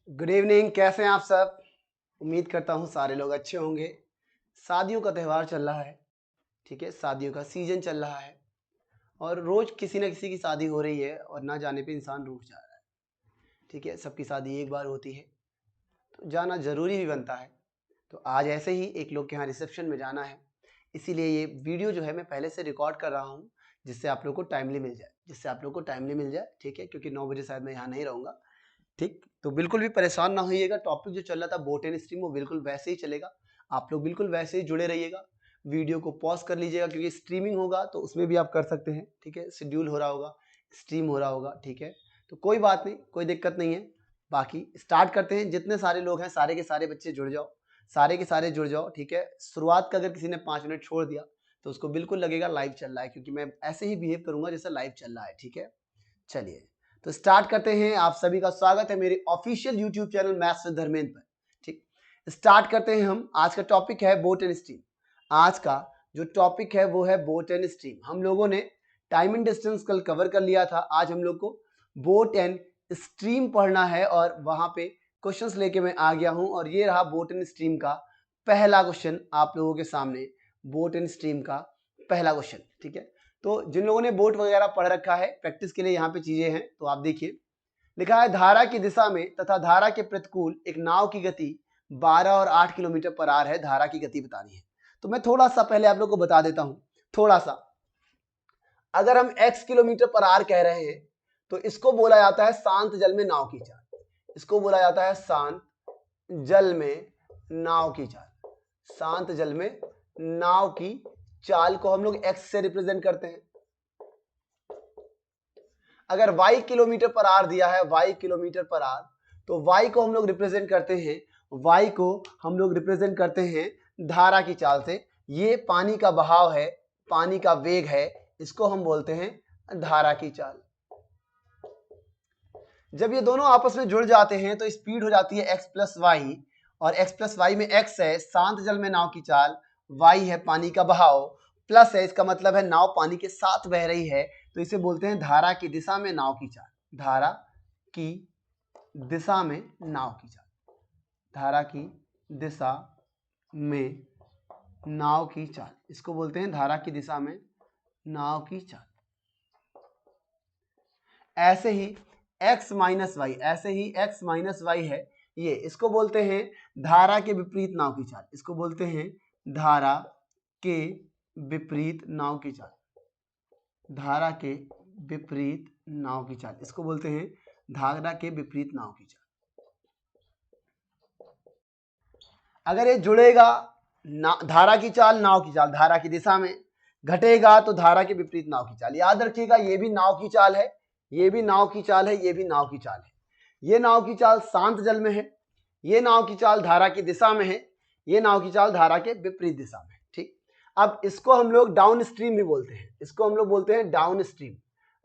Good evening. कैसे हैं आप सब? उम्मीद करता हूँ सारे लोग अच्छे होंगे। शादियों का त्यौहार चल रहा है, ठीक है, शादियों का सीजन चल रहा है और रोज किसी न किसी की शादी हो रही है और ना जाने पे इंसान रूठ जा रहा है। ठीक है, सबकी शादी एक बार होती है तो जाना ज़रूरी भी बनता है। तो आज ऐसे ही एक लोग के यहाँ रिसेप्शन में जाना है, इसीलिए ये वीडियो जो है मैं पहले से रिकॉर्ड कर रहा हूँ, जिससे आप लोग को टाइमली मिल जाए, ठीक है, क्योंकि 9 बजे शायद मैं यहाँ नहीं रहूँगा। ठीक, तो बिल्कुल भी परेशान ना होइएगा। टॉपिक जो चल रहा था बोट एंड स्ट्रीम, वो बिल्कुल वैसे ही चलेगा। आप लोग बिल्कुल वैसे ही जुड़े रहिएगा। वीडियो को पॉज कर लीजिएगा क्योंकि स्ट्रीमिंग होगा तो उसमें भी आप कर सकते हैं। ठीक है, शेड्यूल हो रहा होगा, स्ट्रीम हो रहा होगा। ठीक है, तो कोई बात नहीं, कोई दिक्कत नहीं है। बाकी स्टार्ट करते हैं। जितने सारे लोग हैं सारे के सारे बच्चे जुड़ जाओ, सारे के सारे जुड़ जाओ। ठीक है, शुरुआत का अगर किसी ने 5 मिनट छोड़ दिया तो उसको बिल्कुल लगेगा लाइव चल रहा है, क्योंकि मैं ऐसे ही बिहेव करूंगा जैसे लाइव चल रहा है। ठीक है, चलिए तो स्टार्ट करते हैं। आप सभी का स्वागत है मेरे official YouTube channel maths with Dharmendra पर। ठीक, स्टार्ट करते हैं हम। आज का टॉपिक है बोट एंड स्ट्रीम। आज का जो टॉपिक है वो है बोट एंड स्ट्रीम। हम लोगों ने टाइम एंड डिस्टेंस कल कवर कर लिया था। आज हम लोग को बोट एंड स्ट्रीम पढ़ना है और वहां पे क्वेश्चंस लेके मैं आ गया हूं और ये रहा बोट एंड स्ट्रीम का पहला क्वेश्चन आप लोगों के सामने। बोट एंड स्ट्रीम का पहला क्वेश्चन, ठीक है। तो जिन लोगों ने बोट वगैरह पढ़ रखा है, प्रैक्टिस के लिए यहाँ पे चीजें हैं, तो आप देखिए। लिखा है धारा की दिशा में तथा धारा के प्रतिकूल एक नाव की गति 12 और 8 किलोमीटर पर आर है। धारा की गति बतानी है। तो मैं थोड़ा सा पहले आप लोग को बता देता हूं। थोड़ा सा, अगर हम x किलोमीटर पर आर कह रहे हैं तो इसको बोला जाता है शांत जल में नाव की चाल। इसको बोला जाता है शांत जल में नाव की चाल। शांत जल में नाव की चाल को हम लोग x से रिप्रेजेंट करते हैं। अगर y किलोमीटर पर आर दिया है, y किलोमीटर पर आर, तो y को हम लोग रिप्रेजेंट करते हैं, y को हम लोग रिप्रेजेंट करते हैं धारा की चाल से। ये पानी का बहाव है, पानी का वेग है, इसको हम बोलते हैं धारा की चाल। जब ये दोनों आपस में जुड़ जाते हैं तो स्पीड हो जाती है x प्लस वाई, और x प्लस वाई में x है शांत जल में नाव की चाल, y है पानी का बहाव, प्लस है, इसका मतलब है नाव पानी के साथ बह रही है, तो इसे बोलते हैं धारा की दिशा में नाव की चाल। धारा की दिशा में नाव की चाल, धारा की दिशा में नाव की चाल, इसको बोलते हैं धारा की दिशा में नाव की चाल। ऐसे ही x माइनस वाई, ऐसे ही x माइनस वाई है ये, इसको बोलते हैं धारा के विपरीत नाव की चाल। इसको बोलते हैं धारा के विपरीत नाव की चाल। धारा के विपरीत नाव की चाल, इसको बोलते हैं धारा के विपरीत नाव की चाल। अगर ये जुड़ेगा धारा की चाल नाव की चाल, धारा की दिशा में, घटेगा तो धारा के विपरीत नाव की चाल। याद रखिएगा, ये भी नाव की चाल है, ये भी नाव की चाल है, ये भी नाव की चाल है। ये नाव की चाल शांत जल में है, ये नाव की चाल धारा की दिशा में है, ये नाव की चाल धारा के विपरीत दिशा में। ठीक, अब इसको हम लोग डाउन स्ट्रीम भी बोलते हैं। इसको हम लोग बोलते हैं डाउन स्ट्रीम।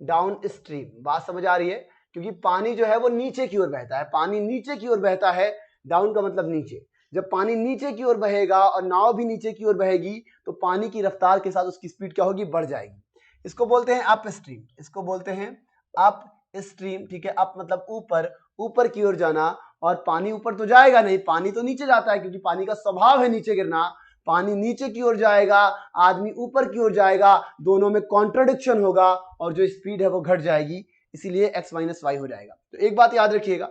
डाउन स्ट्रीम, बात समझ आ रही है? क्योंकि पानी जो है वो नीचे की ओर बहता है, पानी नीचे की ओर बहता है। डाउन का मतलब नीचे। जब पानी नीचे की ओर बहेगा और नाव भी नीचे की ओर बहेगी तो पानी की रफ्तार के साथ उसकी स्पीड क्या होगी? बढ़ जाएगी। इसको बोलते हैं अप स्ट्रीम। इसको बोलते हैं अप स्ट्रीम। ठीक है, अप मतलब ऊपर, ऊपर की ओर जाना। और पानी ऊपर तो जाएगा नहीं, पानी तो नीचे जाता है, क्योंकि पानी का स्वभाव है नीचे गिरना। पानी नीचे की ओर जाएगा, आदमी ऊपर की ओर जाएगा, दोनों में कॉन्ट्रडिक्शन होगा और जो स्पीड है वो घट जाएगी, इसीलिए x माइनस वाई हो जाएगा। तो एक बात याद रखिएगा,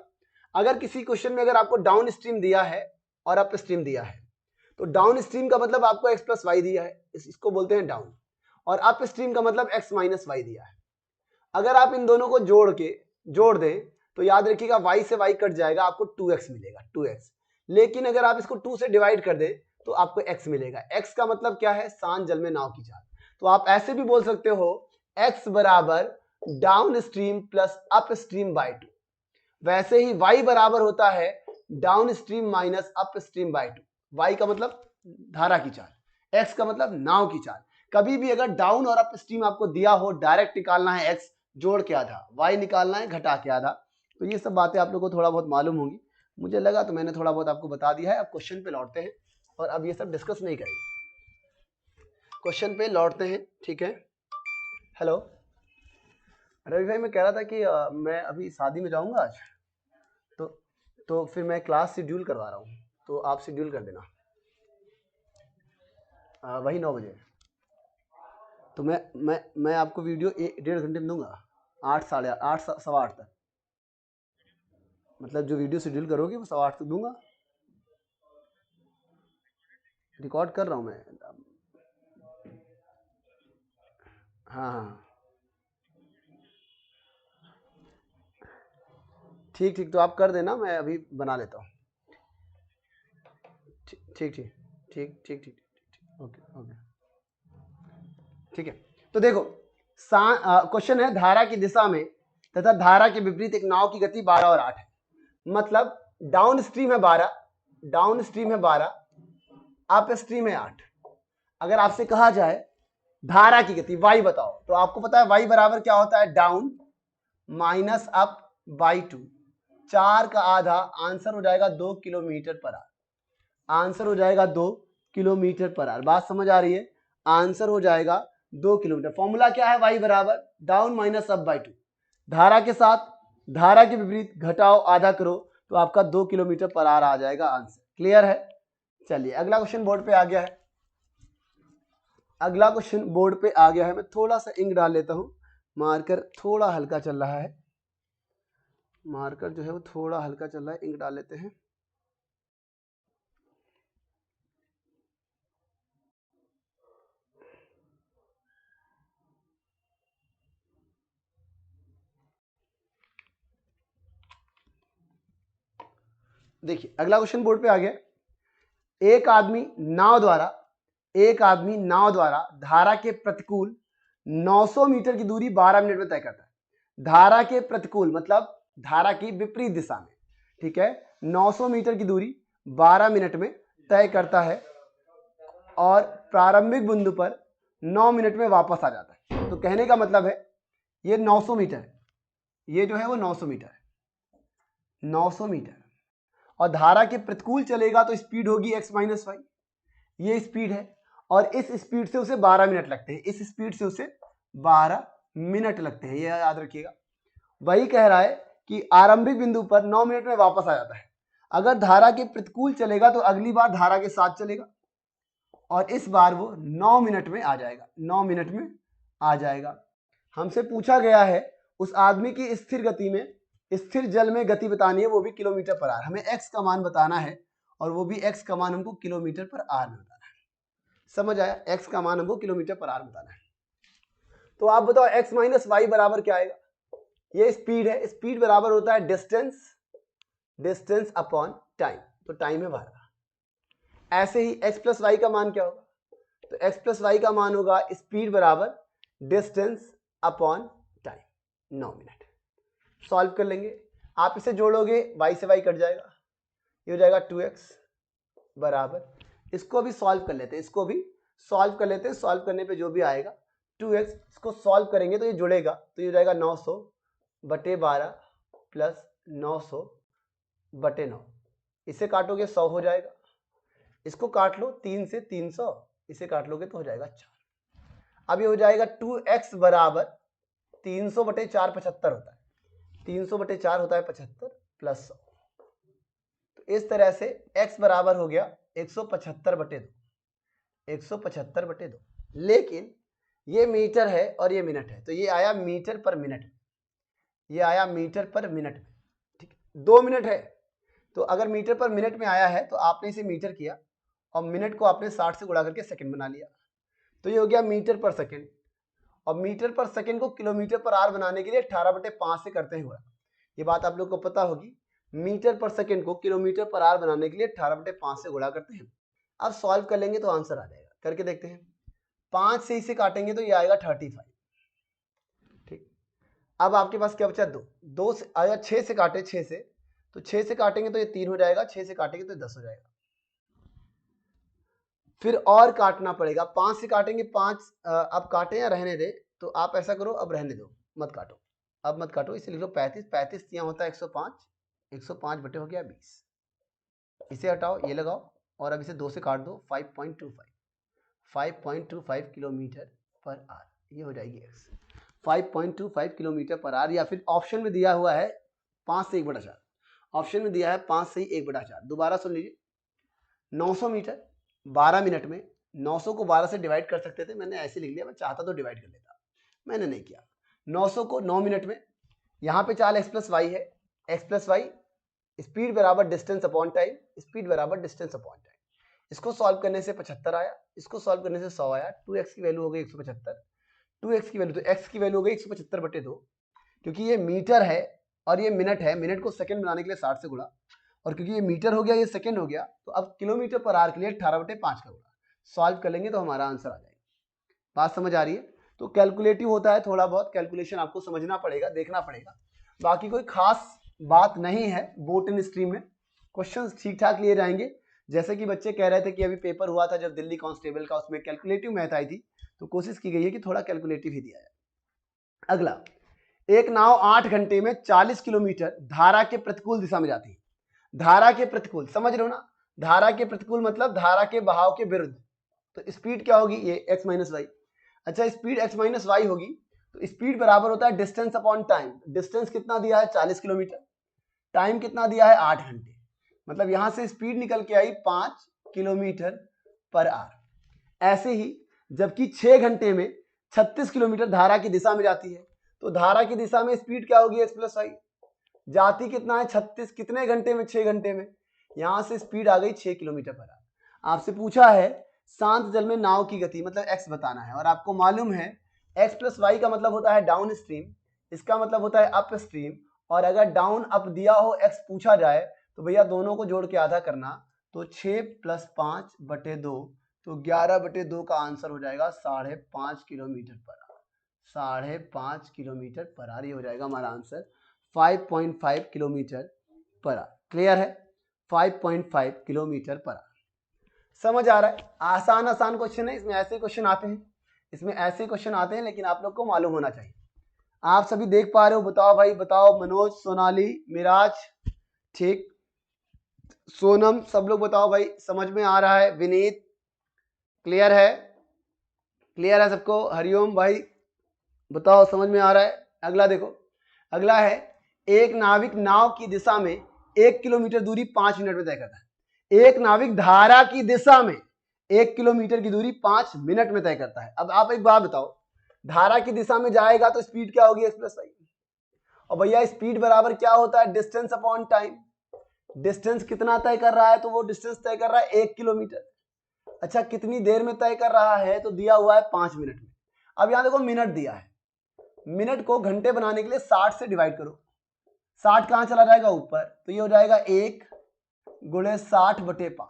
अगर किसी क्वेश्चन में अगर आपको डाउन स्ट्रीम दिया है और अप स्ट्रीम दिया है, तो डाउन स्ट्रीम का मतलब आपको x प्लस वाई दिया है, इसको बोलते हैं डाउन, और अप स्ट्रीम का मतलब x माइनस वाई दिया है। अगर आप इन दोनों को जोड़ दें तो याद रखिएगा y से y कट जाएगा, आपको 2x मिलेगा, 2x। लेकिन अगर आप इसको 2 से डिवाइड कर दें तो आपको x मिलेगा। x का मतलब क्या है? शांत जल में नाव की चाल। तो आप ऐसे भी बोल सकते हो x बराबर downstream plus upstream by 2। वैसे ही y बराबर होता है downstream minus upstream by 2। y का मतलब धारा की चाल, x का मतलब नाव की चाल। कभी भी अगर डाउन और अप स्ट्रीम आपको दिया हो, डायरेक्ट निकालना है x जोड़ के आधा, y निकालना है घटा के आधा। तो ये सब बातें आप लोगों को थोड़ा बहुत मालूम होंगी, मुझे लगा तो मैंने थोड़ा बहुत आपको बता दिया है। अब क्वेश्चन पे लौटते हैं और अब ये सब डिस्कस नहीं करेंगे, क्वेश्चन पे लौटते हैं। ठीक है, हेलो रवि भाई, मैं कह रहा था कि मैं अभी शादी में जाऊंगा आज, तो तो फिर मैं क्लास शेड्यूल करवा रहा हूँ, तो आप शेड्यूल कर देना वही 9 बजे। तो मैं आपको वीडियो 1.5 घंटे में दूंगा, 8 साढ़े 8 सवा 8 तक, मतलब जो वीडियो शेड्यूल करोगे वो 8:15 तक दूंगा। रिकॉर्ड कर रहा हूँ मैं। हाँ हाँ ठीक ठीक, तो आप कर देना, मैं अभी बना लेता हूँ। ठीक ठीक ठीक ठीक ठीक ठीक, ओके ओके ठीक है। तो देखो क्वेश्चन है, धारा की दिशा में तथा धारा के विपरीत एक नाव की गति 12 और 8 है। मतलब डाउन स्ट्रीम है 12, डाउन स्ट्रीम है 12, अप स्ट्रीम है 8। अगर आपसे कहा जाए धारा की गति y बताओ, तो आपको पता है y बराबर क्या होता है, डाउन माइनस अप बाई 2, 4 का आधा, आंसर हो जाएगा 2 किलोमीटर पर आवर। आंसर हो जाएगा 2 किलोमीटर पर आवर। बात समझ आ रही है? आंसर हो जाएगा 2 किलोमीटर। फॉर्मूला क्या है, y बराबर डाउन माइनस अप बाई 2। धारा के साथ धारा के विपरीत घटाओ आधा करो, तो आपका 2 किलोमीटर पर आवर आ जाएगा आंसर। क्लियर है? चलिए अगला क्वेश्चन बोर्ड पे आ गया है। अगला क्वेश्चन बोर्ड पे आ गया है। मैं थोड़ा सा इंक डाल लेता हूं, मार्कर थोड़ा हल्का चल रहा है, मार्कर जो है वो थोड़ा हल्का चल रहा है, इंक डाल लेते हैं। देखिए अगला क्वेश्चन बोर्ड पे आ गया। एक आदमी नाव द्वारा धारा के प्रतिकूल 900 मीटर की दूरी 12 मिनट में तय करता है। धारा के प्रतिकूल मतलब धारा की विपरीत दिशा में, ठीक है, 900 मीटर की दूरी 12 मिनट में तय करता है और प्रारंभिक बिंदु पर 9 मिनट में वापस आ जाता है। तो कहने का मतलब है ये 900 मीटर है, ये जो है वो 900 मीटर है, 900 मीटर, और धारा के प्रतिकूल चलेगा तो स्पीड होगी x माइनस वाई, ये स्पीड है, और इस स्पीड से उसे 12 मिनट लगते हैं, इस स्पीड से उसे 12 मिनट लगते हैं, ये याद रखिएगा। वही कह रहा है कि आरंभिक बिंदु पर 9 मिनट में वापस आ जाता है। अगर धारा के प्रतिकूल चलेगा तो अगली बार धारा के साथ चलेगा और इस बार वो 9 मिनट में आ जाएगा, 9 मिनट में आ जाएगा। हमसे पूछा गया है उस आदमी की स्थिर गति में, स्थिर जल में गति बतानी है, वो भी किलोमीटर पर आवर। हमें x का मान बताना है और वो भी x का मान हमको किलोमीटर पर आवर में बताना है। समझ आया? x का मान हमको किलोमीटर पर आवर बताना है। तो आप बताओ x माइनस वाई बराबर क्या आएगा? ये स्पीड है, स्पीड बराबर होता है डिस्टेंस अपॉन टाइम, तो टाइम है 12। ऐसे ही x प्लस वाई का मान क्या होगा? तो x प्लस वाई का मान होगा स्पीड बराबर distance upon time, 9 minute. Solve कर लेंगे, आप इसे जोड़ोगे y से y कट जाएगा, ये हो जाएगा 2x बराबर, इसको भी सॉल्व कर लेते हैं, इसको भी सॉल्व कर लेते हैं। सॉल्व करने पे जो भी आएगा 2x, इसको सॉल्व करेंगे तो ये जुड़ेगा, तो ये हो जाएगा 900 बटे 12 प्लस 900 बटे 9, इसे काटोगे 100 हो जाएगा, इसको काट लो 3 से 300, इसे काट लोगे तो हो जाएगा 4। अब ये हो जाएगा 2x बराबर 300 बटे 4 75 होता है, 300 बटे 4 होता है 75 प्लस 100। तो इस तरह से x बराबर हो गया 175 बटे 2, 175 बटे 2। लेकिन ये मीटर है और ये मिनट है, तो ये आया मीटर पर मिनट, ये आया मीटर पर मिनट में, ठीक है। 2 मिनट है, तो अगर मीटर पर मिनट में आया है तो आपने इसे मीटर किया और मिनट को आपने 60 से गुणा करके सेकंड बना लिया, तो ये हो गया मीटर पर सेकंड। और मीटर पर सेकंड को किलोमीटर पर आवर बनाने के लिए 18/5 से करते हैं गुणा, ये बात आप लोग को पता होगी। मीटर पर सेकंड को किलोमीटर पर आवर बनाने के लिए 18/5 से गुणा करते हैं। अब सॉल्व कर लेंगे तो आंसर आ जाएगा, करके देखते हैं। 5 से इसे काटेंगे तो ये आएगा 35, ठीक। अब आपके पास क्या बचा? 2 से आया, 6 से काटे 6 से, तो 6 से काटेंगे तो ये 3 हो जाएगा, 6 से काटेंगे तो 10 हो जाएगा। फिर और काटना पड़ेगा, 5 से काटेंगे 5, अब काटें या रहने दे, तो आप ऐसा करो, अब रहने दो, मत काटो, अब मत काटो, इसे लिख लो 35, 35 यहाँ होता है 105, 105 बटे हो गया 20, इसे हटाओ, ये लगाओ और अब इसे 2 से काट दो, 5.25 किलोमीटर पर आवर, ये हो जाएगी x, 5.25 किलोमीटर पर आवर। या फिर ऑप्शन में दिया हुआ है 5 से 1/4, ऑप्शन में दिया है 5 सही 1/4। दोबारा सुन लीजिए, 900 मीटर 12 मिनट में 900 को 12 से डिवाइड कर सकते थे, मैंने ऐसे लिख लिया, मैं चाहता तो डिवाइड कर लेता, मैंने नहीं किया। 900 को 9 मिनट में, यहाँ पे चाल x प्लस वाई है, x प्लस वाई स्पीड बराबर डिस्टेंस अपॉन टाइम, स्पीड बराबर डिस्टेंस अपॉन टाइम। इसको सॉल्व करने से 75 आया, इसको सॉल्व करने से 100 आया, 2x की वैल्यू हो गई 175, 2x की वैल्यू, तो x की वैल्यू हो गई 175/2, क्योंकि ये मीटर है और ये मिनट है, मिनट को सेकंड बनाने के लिए 60 से गुणा, और क्योंकि ये मीटर हो गया ये सेकंड हो गया, तो अब किलोमीटर पर आवर के लिए 18/5 का गुणा। सॉल्व कर लेंगे तो हमारा आंसर आ जाएगा। बात समझ आ रही है? तो कैलकुलेटिव होता है, थोड़ा बहुत कैलकुलेशन आपको समझना पड़ेगा, देखना पड़ेगा, बाकी कोई खास बात नहीं है। बोटनी स्ट्रीम में क्वेश्चंस ठीक ठाक लिए जाएंगे। जैसे कि बच्चे कह रहे थे कि अभी पेपर हुआ था जब दिल्ली कांस्टेबल का, उसमें कैलकुलेटिव मैथ आई थी, तो कोशिश की गई है कि थोड़ा कैलकुलेटिव ही दिया जाए। अगला, एक नाव 8 घंटे में 40 किलोमीटर धारा के प्रतिकूल दिशा में जाती है। धारा के प्रतिकूल समझ रहे हो ना, धारा के प्रतिकूल मतलब धारा के बहाव के विरुद्ध, तो स्पीड क्या होगी, ये x माइनस वाई। अच्छा, स्पीड x माइनस वाई होगी, तो स्पीड बराबर होता है डिस्टेंस अपॉन टाइम। डिस्टेंस कितना दिया है 40 किलोमीटर, टाइम कितना दिया है 8 घंटे, मतलब यहां से स्पीड निकल के आई 5 किलोमीटर पर आवर। ऐसे ही जबकि 6 घंटे में 36 किलोमीटर धारा की दिशा में जाती है, तो धारा की दिशा में स्पीड क्या होगी x प्लस वाई। जाती कितना है 36, कितने घंटे में, 6 घंटे में, यहां से स्पीड आ गई 6 किलोमीटर पर आवर। आपसे पूछा है शांत जल में नाव की गति, मतलब x बताना है, और आपको मालूम है x प्लस वाई का मतलब होता है डाउन स्ट्रीम, इसका मतलब होता है अप स्ट्रीम, और अगर डाउन अप दिया हो x पूछा जाए तो भैया दोनों को जोड़ के आधा करना, तो 6 + 5/2, तो 11/2 का आंसर हो जाएगा 5.5 kilometre per our. 5.5 kilometre per our, ये हो जाएगा हमारा answer 5.5 kilometre per our. Clear है? 5.5 किलोमीटर पर आवर। समझ आ रहा है? आसान आसान क्वेश्चन है, इसमें ऐसे क्वेश्चन आते हैं, इसमें ऐसे क्वेश्चन आते हैं, लेकिन आप लोग को मालूम होना चाहिए। आप सभी देख पा रहे हो? बताओ भाई, बताओ। मनोज, सोनाली, मिराज, ठीक, सोनम, सब लोग बताओ भाई, समझ में आ रहा है? विनीत, क्लियर है? क्लियर है सबको? हरिओम भाई बताओ, समझ में आ रहा है? अगला देखो, अगला है, एक नाविक नाव की दिशा में 1 किलोमीटर दूरी 5 मिनट में तय करता है। एक नाविक धारा की दिशा में 1 किलोमीटर की दूरी 5 मिनट में तय करता है। अब आप एक बात बताओ, धारा की दिशा में जाएगा तो स्पीड क्या होगी, x प्लस वाई, और भैया स्पीड बराबर क्या होता है, डिस्टेंस अपॉन टाइम। डिस्टेंस कितना तय कर रहा है, तो वो डिस्टेंस तय कर रहा है 1 किलोमीटर। अच्छा, कितनी देर में तय कर रहा है, तो दिया हुआ है 5 मिनट में। अब यहां देखो मिनट दिया है, मिनट को घंटे बनाने के लिए 60 से डिवाइड करो, 60 कहां चला जाएगा ऊपर, तो ये हो जाएगा 1 × 60/5।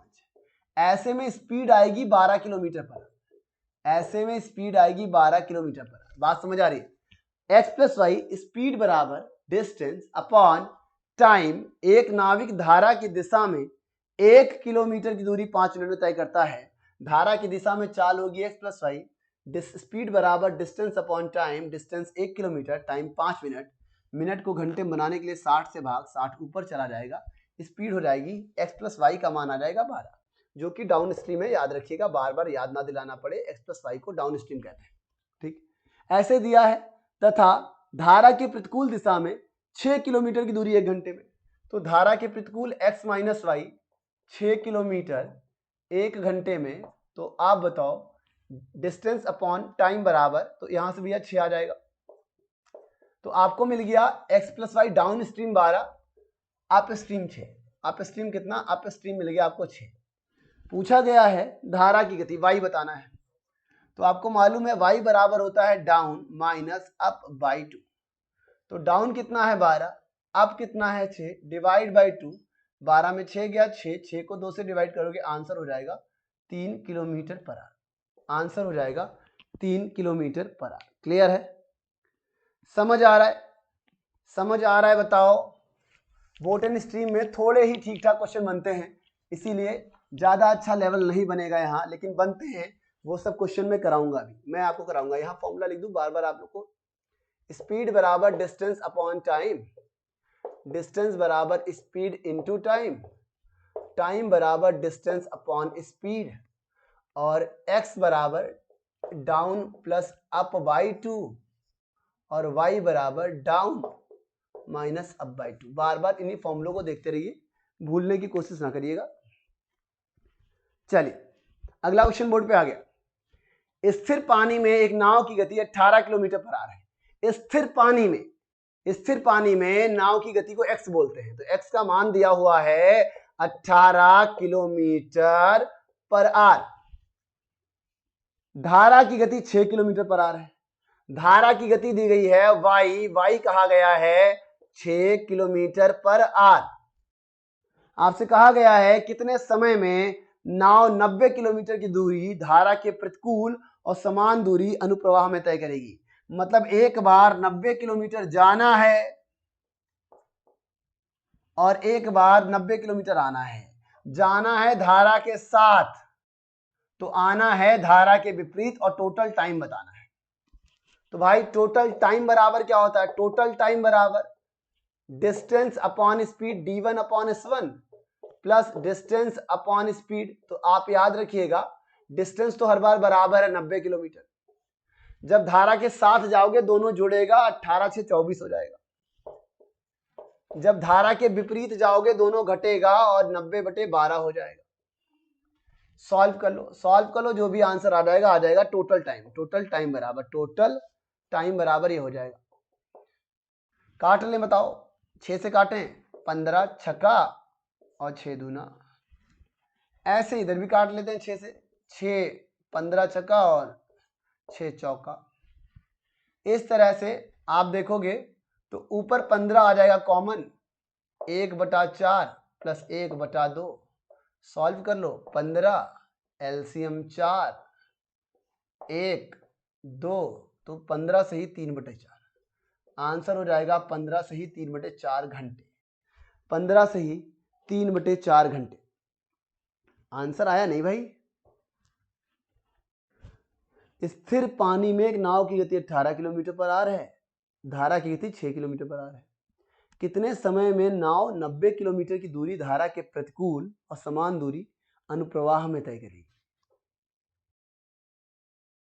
ऐसे में स्पीड आएगी 12 किलोमीटर पर, ऐसे में स्पीड आएगी 12 किलोमीटर पर। बात समझ आ रही है? x प्लस वाई स्पीड बराबर डिस्टेंस अपॉन टाइम। एक नाविक धारा की दिशा में 1 किलोमीटर की दूरी 5 मिनट में तय करता है। धारा की दिशा में चाल होगी x प्लस वाई, स्पीड बराबर distance upon time, distance 1 kilometre, time 5 minute, minute को घंटे बनाने के लिए 60 से भाग, 60 ऊपर चला जाएगा, स्पीड हो जाएगी x प्लस वाई का मान आ जाएगा 12, जो कि डाउन स्ट्रीम है, याद रखिएगा, बार बार याद ना दिलाना पड़े, x प्लस वाई को डाउन स्ट्रीम कहते हैं। ठीक, ऐसे दिया है, तथा धारा के प्रतिकूल दिशा में 6 किलोमीटर की दूरी 1 घंटे में, तो धारा के प्रतिकूल x माइनस वाई 6 किलोमीटर 1 घंटे में, तो आप बताओ डिस्टेंस अपॉन टाइम बराबर, तो यहां से भैया 6 आ जाएगा, तो आपको मिल गया x plus y downstream 12, upstream 6, upstream कितना, अप स्ट्रीम मिल गया आपको 6। पूछा गया है धारा की गति y बताना है, तो आपको मालूम है y बराबर होता है डाउन माइनस अप बाई 2, तो डाउन कितना है 12, अप कितना है 6, डिवाइड बाई 2, 12 में 6 गया 6, 6 को 2 से डिवाइड करोगे, आंसर हो जाएगा 3 किलोमीटर पर आवर, आंसर हो जाएगा 3 किलोमीटर पर आवर। क्लियर है? समझ आ रहा है? समझ आ रहा है? बताओ। बोटनी स्ट्रीम में थोड़े ही ठीक ठाक क्वेश्चन बनते हैं, इसीलिए ज्यादा अच्छा लेवल नहीं बनेगा यहाँ, लेकिन बनते हैं, वो सब क्वेश्चन में कराऊंगा, अभी मैं आपको कराऊंगा। यहाँ फॉर्मूला लिख दूं बार बार आप लोग को, स्पीड बराबर डिस्टेंस अपॉन टाइम, डिस्टेंस बराबर स्पीड इनटू टाइम, टाइम बराबर डिस्टेंस अपॉन स्पीड, और x बराबर डाउन प्लस अप बाई 2, और y बराबर डाउन माइनस अब बाई 2। बार बार इन्हीं फॉर्मूलों को देखते रहिए, भूलने की कोशिश ना करिएगा। चलिए अगला क्वेश्चन बोर्ड पे आ गया। स्थिर पानी में एक नाव की गति 18 किलोमीटर पर आवर है। स्थिर पानी में नाव की गति को x बोलते हैं, तो x का मान दिया हुआ है 18 किलोमीटर पर आवर। धारा की गति 6 किलोमीटर पर आवर है। धारा की गति दी गई है y कहा गया है 6 किलोमीटर पर आवर। आपसे कहा गया है कितने समय में नाव 90 किलोमीटर की दूरी धारा के प्रतिकूल और समान दूरी अनुप्रवाह में तय करेगी। मतलब एक बार 90 किलोमीटर जाना है और एक बार 90 किलोमीटर आना है। जाना है धारा के साथ तो आना है धारा के विपरीत और टोटल टाइम बताना है। तो भाई टोटल टाइम बराबर क्या होता है? टोटल टाइम बराबर distance upon speed d1 upon s1 plus distance upon speed. तो आप याद रखिएगा डिस्टेंस तो हर बार बराबर है 90 किलोमीटर। जब धारा के साथ जाओगे दोनों जुड़ेगा, 18 से 24 हो जाएगा। जब धारा के विपरीत जाओगे दोनों घटेगा और 90/12 हो जाएगा। सॉल्व कर लो, जो भी आंसर आ जाएगा टोटल टाइम बराबर ये हो जाएगा। काट ले, बताओ 6 से काटें, 15 छक्का और 6 दूना। ऐसे इधर भी काट लेते हैं 6 से, 6 15 छक्का और 6 चौका। इस तरह से आप देखोगे तो ऊपर 15 आ जाएगा कॉमन, 1/4 प्लस 1/2। सॉल्व कर लो, 15 एलसीएम 4 1 2, तो 15 से ही 3/4 आंसर हो जाएगा। 15 से ही 3/4 घंटे। 15 से ही 3/4 घंटे आंसर आया नहीं भाई? स्थिर पानी में एक नाव की गति 18 किलोमीटर पर आवर है। धारा की गति 6 किलोमीटर पर आवर है। कितने समय में नाव 90 किलोमीटर की दूरी धारा के प्रतिकूल और समान दूरी अनुप्रवाह में तय करेगी?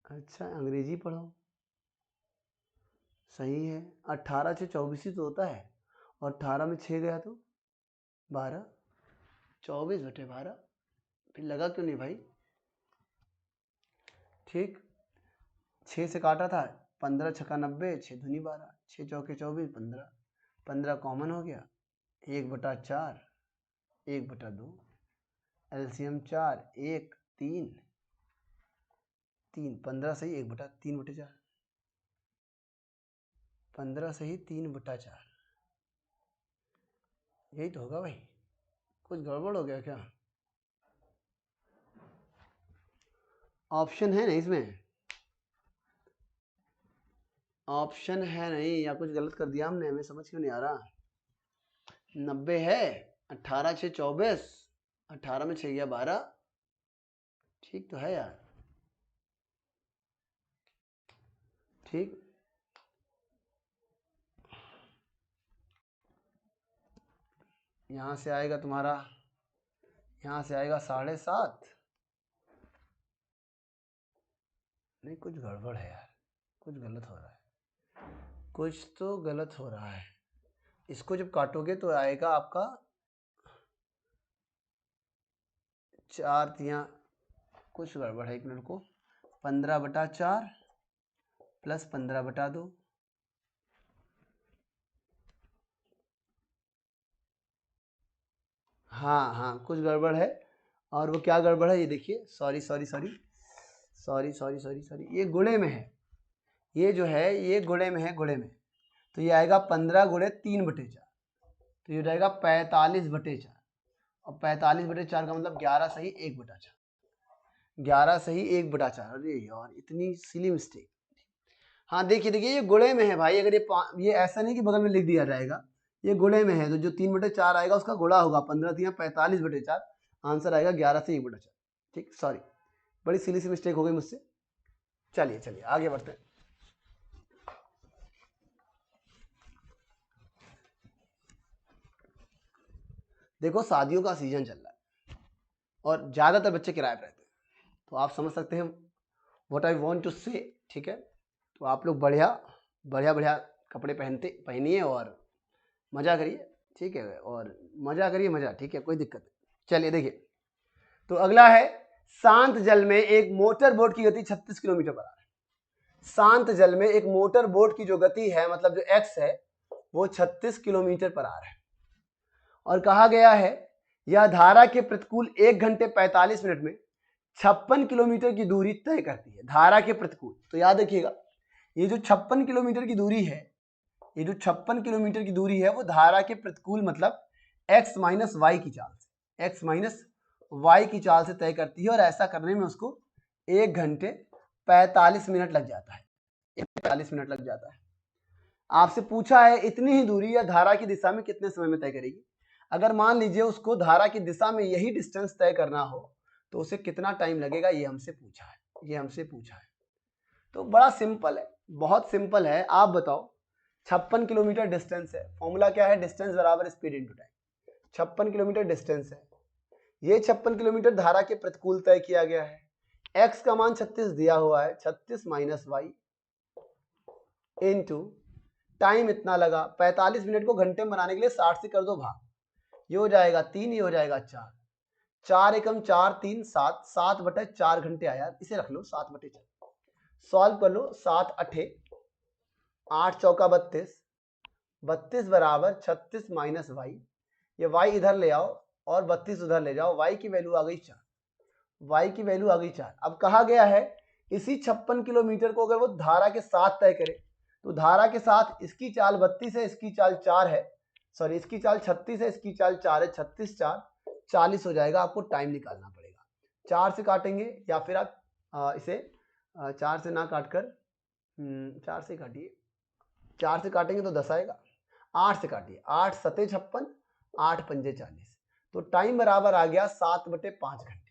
अच्छा अंग्रेजी पढ़ो, सही है। 18 से 24 ही तो होता है और 18 में 6 गया तो 12, 24/12। फिर लगा क्यों नहीं भाई? ठीक, 6 से काटा था, 15 छक्का 90, 6 दूनी 12, 6 चौके 24, 15 15 कॉमन हो गया, 1/4 1/2 एलसीएम 4 1 3 3, 15 से ही 1/3/4, 15 से ही 3/4। यही तो होगा भाई, कुछ गड़बड़ हो गया क्या? ऑप्शन है नहीं इसमें, ऑप्शन है नहीं, या कुछ गलत कर दिया हमने? हमें समझ क्यों नहीं आ रहा? 90 है, 18 से 24, 18 में 6 गया 12, ठीक तो है यार। ठीक, यहाँ से आएगा तुम्हारा, यहाँ से आएगा 7.5। नहीं कुछ गड़बड़ है यार, कुछ गलत हो रहा है, कुछ तो गलत हो रहा है। इसको जब काटोगे तो आएगा आपका 4 तिया, कुछ गड़बड़ है, एक मिनट को, 15/4 प्लस 15/2। हाँ कुछ गड़बड़ है। और वो क्या गड़बड़ है ये देखिए, सॉरी, ये गुणे में है, ये जो है ये गुणे में है, गुणे में। तो ये आएगा 15 गुणे 3/4, तो ये हो जाएगा 45/4। और 45/4 का मतलब 11 सही 1/4, 11 सही 1/4। अरे यार इतनी सिली मिस्टेक। हाँ देखिए ये गुणे में है भाई। अगर ये ऐसा नहीं कि बगल में लिख दिया जाएगा, ये गुणे में है तो जो 3/4 आएगा उसका गुणा होगा, 15 3 45/4, आंसर आएगा 11 से 1/4। ठीक, सॉरी, बड़ी सिली सी मिस्टेक हो गई मुझसे। चलिए आगे बढ़ते हैं। देखो शादियों का सीजन चल रहा है और ज्यादातर बच्चे किराए पर रहते हैं, तो आप समझ सकते हैं व्हाट आई वांट टू से। ठीक है, तो आप लोग बढ़िया कपड़े पहनिए और मजा करिए, ठीक है, और मजा करिए, मजा, ठीक है, कोई दिक्कत नहीं। चलिए देखिए, तो अगला है शांत जल में एक मोटर बोट की गति 36 किलोमीटर पर आवर है। शांत जल में एक मोटर बोट की जो गति है, मतलब जो एक्स है, वो 36 किलोमीटर पर आवर है, और कहा गया है यह धारा के प्रतिकूल 1 घंटे 45 मिनट में 56 किलोमीटर की दूरी तय करती है। धारा के प्रतिकूल, तो याद रखिएगा, ये जो 56 किलोमीटर की दूरी है, ये जो 56 किलोमीटर की दूरी है, वो धारा के प्रतिकूल मतलब x माइनस वाई की चाल से, x माइनस वाई की चाल से तय करती है, और ऐसा करने में उसको 1 घंटे 45 मिनट लग जाता है, 45 मिनट लग जाता है। आपसे पूछा है इतनी ही दूरी या धारा की दिशा में कितने समय में तय करेगी। अगर मान लीजिए उसको धारा की दिशा में यही डिस्टेंस तय करना हो तो उसे कितना टाइम लगेगा, ये हमसे पूछा है, ये हमसे पूछा है। तो बड़ा सिंपल है, बहुत सिंपल है। आप बताओ, 56 किलोमीटर डिस्टेंस है, फॉर्मूला क्या है, डिस्टेंस बराबर speed into time. 56 kilometre distance है, ये 56 किलोमीटर धारा के प्रतिकूल तय किया गया है। x का मान 36 दिया हुआ है, 36 माइनस वाई इनटू टाइम इतना लगा, 45 मिनट को घंटे में बनाने के लिए 60 से कर दो भाग, ये हो जाएगा 3, ये हो जाएगा 4, 4 एकम 4 3 7, 7/4 घंटे आया, इसे रख लो 7/4, सॉल्व कर लो, 7 8 8 चौका 32, 32 बराबर 36 माइनस वाई, ये वाई इधर ले आओ और 32 उधर ले जाओ, वाई की वैल्यू आ गई 4, वाई की वैल्यू आ गई 4। अब कहा गया है इसी 56 किलोमीटर को अगर वो धारा के साथ तय करे, तो धारा के साथ इसकी चाल 32 है, इसकी चाल 4 है, सॉरी इसकी चाल 36 है, इसकी चाल 4 है, 36 4 40 हो जाएगा। आपको टाइम निकालना पड़ेगा, 4 से काटेंगे या फिर आप इसे 4 से ना काट कर 4 से काटिए, 4 से काटेंगे तो 10 आएगा, 8 से काटिए, 8 सते 56, 8 पंजे 40, तो टाइम बराबर आ गया 7/5 घंटे।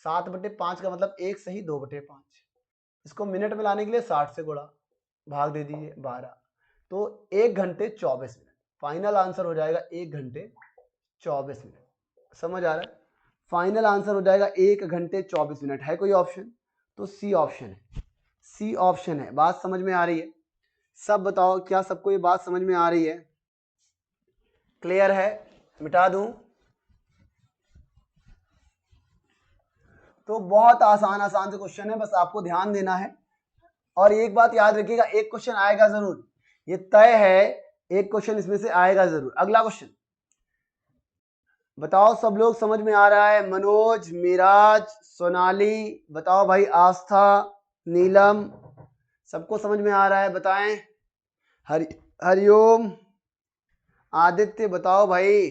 7/5 का मतलब 1 सही 2/5, इसको मिनट में लाने के लिए 60 से गुणा, भाग दे दीजिए 12, तो 1 घंटे 24 मिनट। फाइनल आंसर हो जाएगा 1 घंटे 24 मिनट। समझ आ रहा है? फाइनल आंसर हो जाएगा 1 घंटे 24 मिनट। है कोई ऑप्शन? तो सी ऑप्शन है, सी ऑप्शन है। बात समझ में आ रही है? सब बताओ, क्या सबको ये बात समझ में आ रही है? क्लियर है? मिटा दूं? तो बहुत आसान आसान से क्वेश्चन है, बस आपको ध्यान देना है। और एक बात याद रखिएगा, एक क्वेश्चन आएगा जरूर, ये तय है, एक क्वेश्चन इसमें से आएगा जरूर। अगला क्वेश्चन बताओ, सब लोग समझ में आ रहा है? मनोज, मिराज, सोनाली, बताओ भाई, आस्था, नीलम, सबको समझ में आ रहा है? बताएं। हरिओम, आदित्य, बताओ भाई,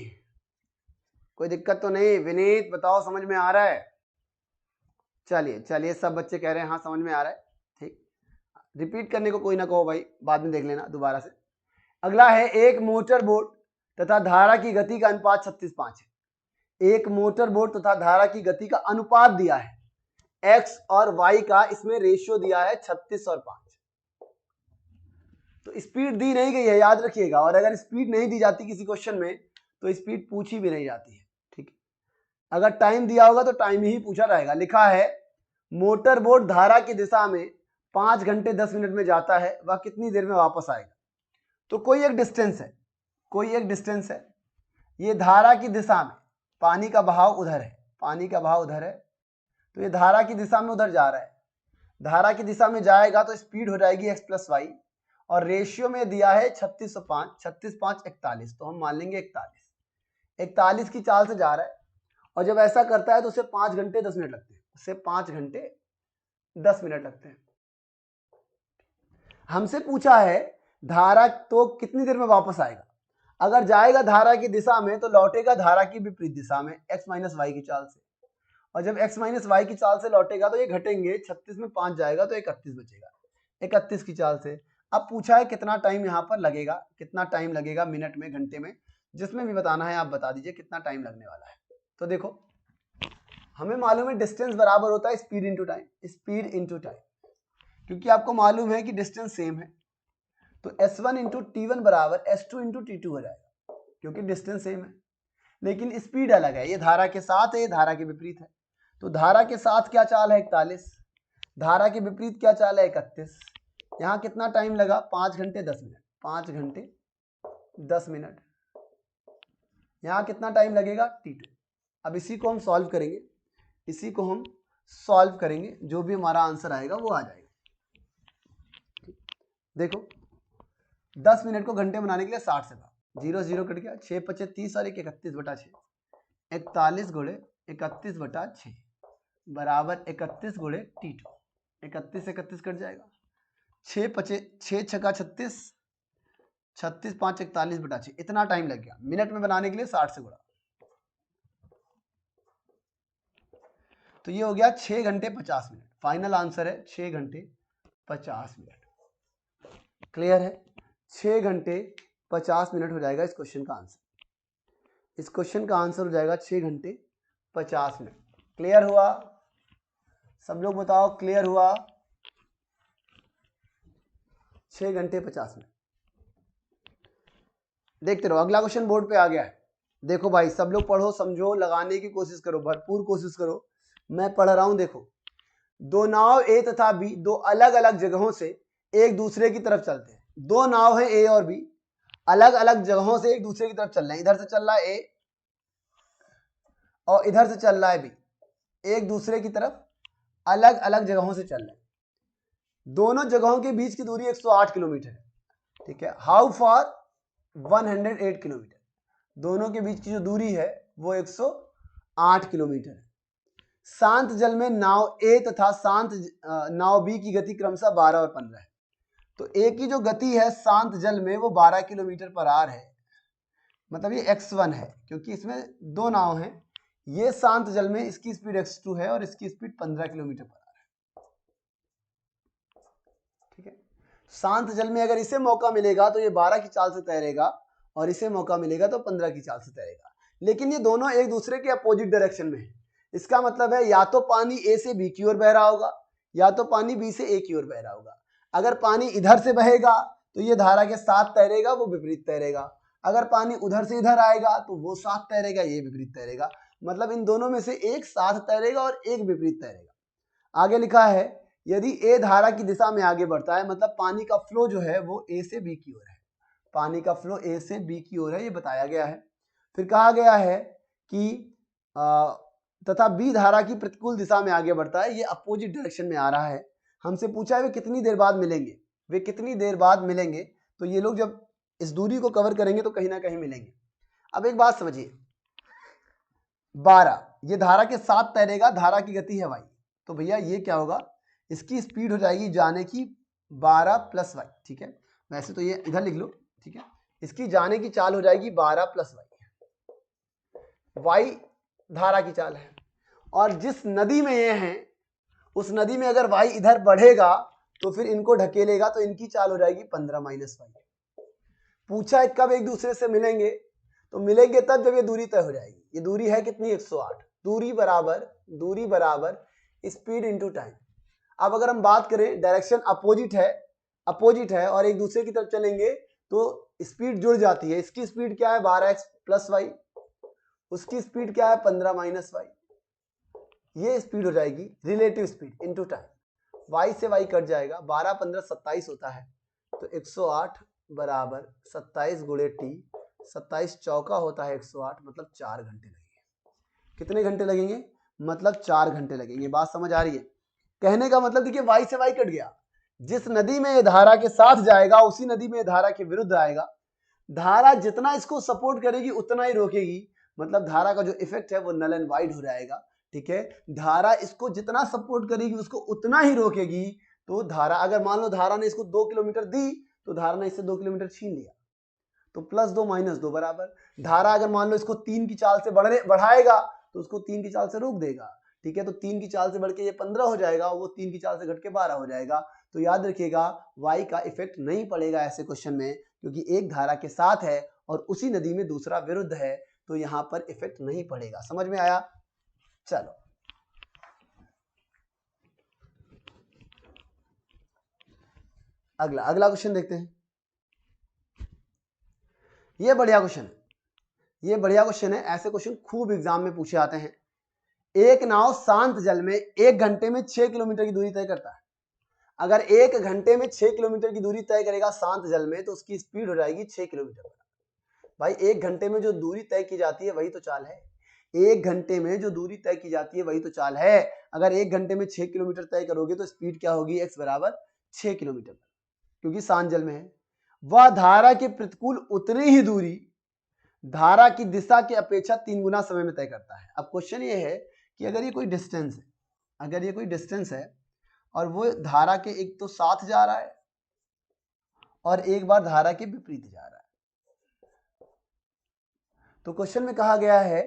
कोई दिक्कत तो नहीं? विनीत, बताओ समझ में आ रहा है? चलिए चलिए, सब बच्चे कह रहे हैं हाँ समझ में आ रहा है, ठीक। रिपीट करने को कोई ना कहो भाई, बाद में देख लेना दोबारा से। अगला है, एक मोटर बोट तथा धारा की गति का अनुपात 36:5 है। एक मोटर बोट तथा धारा की गति का अनुपात दिया है, x और y का इसमें रेशियो दिया है 36 और 5। तो स्पीड दी नहीं गई है, याद रखिएगा। और अगर स्पीड नहीं दी जाती किसी क्वेश्चन में तो स्पीड पूछी भी नहीं जाती है, ठीक है। अगर टाइम दिया होगा तो टाइम ही पूछा जाएगा। लिखा है मोटर बोट धारा की दिशा में 5 घंटे 10 मिनट में जाता है, वह कितनी देर में वापस आएगा? तो कोई एक डिस्टेंस है, कोई एक डिस्टेंस है, ये धारा की दिशा में, पानी का बहाव उधर है, पानी का बहाव उधर है, तो ये धारा की दिशा में उधर जा रहा है। धारा की दिशा में जाएगा तो स्पीड हो जाएगी x + y, और रेशियो में दिया है 36 और 5, 36 5 41, तो हम मान लेंगे 41। 41 की चाल से जा रहा है, और जब ऐसा करता है तो उसे 5 घंटे 10 मिनट लगते हैं, उसे 5 घंटे 10 मिनट लगते हैं। हमसे पूछा है धारा तो कितनी देर में वापस आएगा। अगर जाएगा धारा की दिशा में तो लौटेगा धारा की विपरीत दिशा में, x - y की चाल से, और जब x - y की चाल से लौटेगा तो ये घटेंगे, 36 में 5 जाएगा तो 31 बचेगा, 31 की चाल से। अब पूछा है कितना टाइम यहाँ पर लगेगा, कितना टाइम लगेगा मिनट में, घंटे में, जिसमें भी बताना है आप बता दीजिए कितना टाइम लगने वाला है। तो देखो, हमें मालूम है डिस्टेंस बराबर होता है speed into time, speed into time, क्योंकि आपको मालूम है कि डिस्टेंस सेम है, तो s1 इंटू t1 बराबर s2 इंटू t2 हो जाएगा, क्योंकि डिस्टेंस सेम है, लेकिन स्पीड अलग है। ये धारा के साथ है, ये धारा के विपरीत है। तो धारा के साथ क्या चाल है 41, धारा के विपरीत क्या चाल है 31। यहाँ कितना टाइम लगा? 5 घंटे 10 मिनट, 5 घंटे 10 मिनट। यहाँ कितना टाइम लगेगा t2। अब इसी को हम सॉल्व करेंगे, इसी को हम सॉल्व करेंगे, जो भी हमारा आंसर आएगा वो आ जाएगा। देखो 10 मिनट को घंटे बनाने के लिए 60 से भाग, 0 0 कट गया, 6 5 30 और 31/6, 41 गुणे 31/6 बराबर 31 गुणे t2। 31 31 कट जाएगा, 6 5 6 6 36, 36 5 41/6। इतना टाइम लग गया मिनट में बनाने के लिए 60 से गुणा। तो ये हो गया 6 घंटे 50 मिनट। फाइनल आंसर है 6 घंटे 50 मिनट। क्लियर है? 6 घंटे 50 मिनट हो जाएगा इस क्वेश्चन का आंसर। इस क्वेश्चन का आंसर हो जाएगा 6 घंटे 50 मिनट। क्लियर हुआ? सब लोग बताओ क्लियर हुआ? 6 घंटे 50 मिनट। देखते रहो, अगला क्वेश्चन बोर्ड पे आ गया है। देखो भाई सब लोग पढ़ो, समझो, लगाने की कोशिश करो, भरपूर कोशिश करो। मैं पढ़ रहा हूं। देखो, दो नाव ए तथा बी दो अलग अलग जगहों से एक दूसरे की तरफ चलते हैं। दो नाव है ए और बी, अलग अलग जगहों से एक दूसरे की तरफ चल रहे हैं। इधर से चल रहा है ए और इधर से चल रहा है बी, एक दूसरे की तरफ अलग अलग जगहों से चल रहे हैं। दोनों जगहों के बीच की दूरी 108 किलोमीटर है। ठीक है, हाउ फार 108 किलोमीटर। दोनों के बीच की जो दूरी है वो 108 किलोमीटर है। शांत जल में नाव ए तथा शांत नाव बी की गति क्रमशः 12 और 15 है। तो ए की जो गति है शांत जल में वो 12 किलोमीटर पर आवर है, मतलब ये x1 है, क्योंकि इसमें दो नाव हैं। ये शांत जल में इसकी स्पीड x2 है और इसकी स्पीड 15 किलोमीटर पर आवर है। ठीक है, शांत जल में अगर इसे मौका मिलेगा तो ये 12 की चाल से तैरेगा और इसे मौका मिलेगा तो 15 की चाल से तैरेगा। लेकिन ये दोनों एक दूसरे के अपोजिट डायरेक्शन में है। इसका मतलब है या तो पानी ए से बी की ओर बह रहा होगा या तो पानी बी से ए की ओर बह रहा होगा। अगर पानी इधर से बहेगा तो ये धारा के साथ तैरेगा, वो विपरीत तैरेगा। अगर पानी उधर से इधर आएगा तो वो साथ तैरेगा, ये विपरीत तैरेगा। मतलब इन दोनों में से एक साथ तैरेगा और एक विपरीत तैरेगा। आगे लिखा है यदि ए धारा की दिशा में आगे बढ़ता है, मतलब पानी का फ्लो जो है वो ए से बी की ओर है। पानी का फ्लो ए से बी की ओर है, ये बताया गया है। फिर कहा गया है कि तथा बी धारा की प्रतिकूल दिशा में आगे बढ़ता है, ये अपोजिट डायरेक्शन में आ रहा है। हमसे पूछा है वे कितनी देर बाद मिलेंगे, वे कितनी देर बाद मिलेंगे। तो ये लोग जब इस दूरी को कवर करेंगे तो कहीं ना कहीं मिलेंगे। अब एक बात समझिए, 12 ये धारा के साथ तैरेगा, धारा की गति है y, तो भैया ये क्या होगा, इसकी स्पीड हो जाएगी जाने की 12 + y। ठीक है, वैसे तो ये इधर लिख लो। ठीक है, इसकी जाने की चाल हो जाएगी 12 + y धारा की चाल है। और जिस नदी में ये हैं उस नदी में अगर y इधर बढ़ेगा तो फिर इनको ढकेलेगा, तो इनकी चाल हो जाएगी 15 - y। पूछा है कब एक दूसरे से मिलेंगे, तो मिलेंगे तब जब ये दूरी तय हो जाएगी। ये दूरी है कितनी, 108। दूरी बराबर स्पीड इंटू टाइम। अब अगर हम बात करें डायरेक्शन अपोजिट है और एक दूसरे की तरफ चलेंगे तो स्पीड जुड़ जाती है। इसकी स्पीड क्या है 12x + y, उसकी स्पीड क्या है 15 - y। ये स्पीड हो जाएगी relative speed into time. y से y कट जाएगा, 12 15 27 होता है, तो 108 बराबर 27 गुणे t, 27 चौका होता है 108, मतलब 4 घंटे लगेंगे। कितने घंटे लगेंगे, मतलब 4 घंटे लगेंगे। बात समझ आ रही है? कहने का मतलब देखिए y से y कट गया। जिस नदी में ये धारा के साथ जाएगा उसी नदी में धारा के विरुद्ध आएगा। धारा जितना इसको सपोर्ट करेगी उतना ही रोकेगी, मतलब धारा का जो इफेक्ट है वो नल एंड वाइड हो जाएगा। ठीक है, धारा इसको जितना सपोर्ट करेगी उसको उतना ही रोकेगी। तो धारा अगर मान लो धारा ने इसको 2 किलोमीटर दी तो धारा ने इससे 2 किलोमीटर छीन लिया, तो +2 - 2 बराबर। धारा अगर मान लो इसको 3 की चाल से बढ़ाएगा तो उसको 3 की चाल से रोक देगा। ठीक है, तो 3 की चाल से बढ़ के ये 15 हो जाएगा, वो 3 की चाल से घट के 12 हो जाएगा। तो याद रखिएगा y का इफेक्ट नहीं पड़ेगा ऐसे क्वेश्चन में, क्योंकि एक धारा के साथ है और उसी नदी में दूसरा विरुद्ध है, तो यहाँ पर इफेक्ट नहीं पड़ेगा। समझ में आया? चलो अगला क्वेश्चन देखते हैं। ये बढ़िया क्वेश्चन है, ऐसे क्वेश्चन खूब एग्जाम में पूछे आते हैं। एक नाव शांत जल में 1 घंटे में 6 किलोमीटर की दूरी तय करता है। अगर 1 घंटे में 6 किलोमीटर की दूरी तय करेगा शांत जल में, तो उसकी स्पीड हो जाएगी 6 किलोमीटर। भाई 1 घंटे में जो दूरी तय की जाती है वही तो चाल है। 1 घंटे में जो दूरी तय की जाती है वही तो चाल है। अगर 1 घंटे में 6 किलोमीटर तय करोगे तो स्पीड क्या होगी, x बराबर 6 किलोमीटर, क्योंकि शांत जल में है। वह धारा के प्रतिकूल उतनी ही दूरी धारा की दिशा की अपेक्षा 3 गुना समय में तय करता है। अब क्वेश्चन ये है कि अगर ये कोई डिस्टेंस है, अगर ये कोई डिस्टेंस है और वो धारा के एक तो साथ जा रहा है और एक बार धारा के विपरीत जा रहा है, तो क्वेश्चन में कहा गया है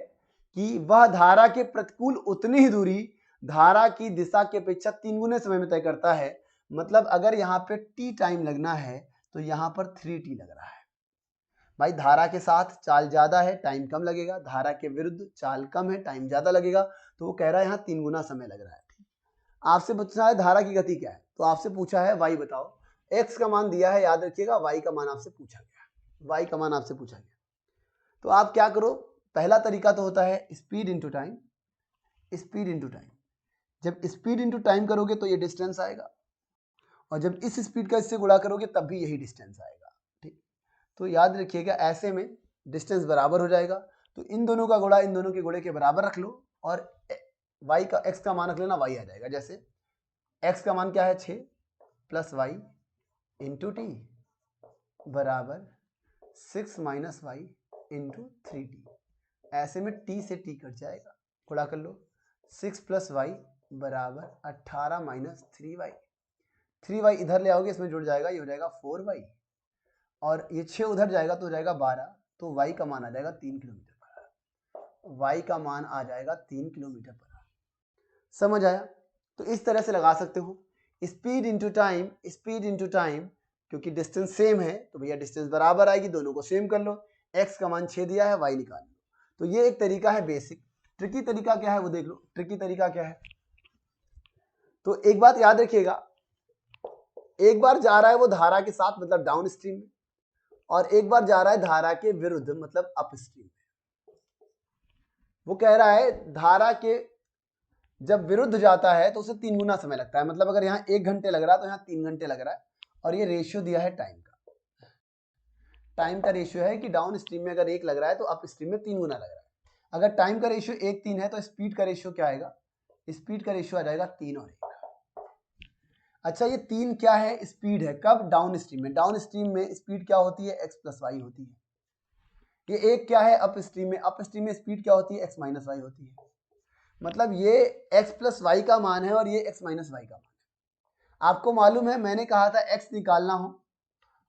कि वह धारा के प्रतिकूल उतनी ही दूरी धारा की दिशा की अपेक्षा 3 गुने समय में तय करता है। मतलब अगर यहाँ पे t टाइम लगना है तो यहाँ पर 3t लग रहा है। भाई धारा के साथ चाल ज्यादा है, टाइम कम लगेगा, धारा के विरुद्ध चाल कम है, टाइम ज्यादा लगेगा, तो वो कह रहा है यहाँ 3 गुना समय लग रहा है। आपसे पूछा है धारा की गति क्या है, तो आपसे पूछा है y बताओ, x का मान दिया है, याद रखिएगा y का मान आपसे पूछा गया, y का मान आपसे पूछा गया। तो आप क्या करो, पहला तरीका तो होता है speed into time, speed into time. जब स्पीड इंटू टाइम करोगे तो ये डिस्टेंस आएगा, और जब इस स्पीड का इससे गुणा करोगे तब भी यही डिस्टेंस आएगा। ठीक, तो याद रखिएगा ऐसे में डिस्टेंस बराबर हो जाएगा, तो इन दोनों का गुणा इन दोनों के गुणे के बराबर रख लो और y का x का मान रख लेना, y आ जाएगा। जैसे x का मान क्या है 6 प्लस वाई इंटू टी बराबर 6 माइनस वाई इंटू 3t। ऐसे में t से t कट जाएगा, गुणा कर लो, 6 प्लस वाई बराबर 18 माइनस 3y। 3y इधर ले आओगे, इसमें जुड़ जाएगा, ये हो जाएगा 4y, और ये 6 उधर जाएगा तो हो जाएगा 12, तो y का मान आ जाएगा 3 किलोमीटर पर आवर। y का मान आ जाएगा 3 किलोमीटर पर आवर। समझ आया? तो इस तरह से लगा सकते हो, speed into time, speed into time, क्योंकि डिस्टेंस सेम है तो भैया डिस्टेंस बराबर आएगी, दोनों को सेम कर लो, x का मान 6 दिया है, y निकाल लो। तो ये एक तरीका है बेसिक। ट्रिकी तरीका क्या है वो देख लो, ट्रिकी तरीका क्या है। तो एक बात याद रखिएगा, एक बार जा रहा है वो धारा के साथ मतलब डाउन स्ट्रीम में, और एक बार जा रहा है धारा के विरुद्ध मतलब अप स्ट्रीम में। वो कह रहा है धारा के जब विरुद्ध जाता है तो उसे 3 गुना समय लगता है, मतलब अगर यहाँ 1 घंटे लग रहा है तो यहाँ 3 घंटे लग रहा है, और ये रेशियो दिया है टाइम का। टाइम का रेशियो है कि डाउन स्ट्रीम में अगर 1 लग रहा है तो अप स्ट्रीम में 3 गुना लग रहा है। अगर टाइम का रेशियो 1-3 है तो स्पीड का रेशियो क्या आएगा, स्पीड का रेशियो आ जाएगा 3 और 1। अच्छा ये 3 क्या है, स्पीड है, कब, डाउन स्ट्रीम में। डाउन स्ट्रीम में स्पीड क्या होती है, x प्लस वाई होती है। ये 1 क्या है, अप स्ट्रीम में, अप स्ट्रीम में स्पीड क्या होती है, x माइनस वाई होती है। मतलब ये x प्लस वाई का मान है और ये x माइनस वाई का मान है। आपको मालूम है मैंने कहा था x निकालना हो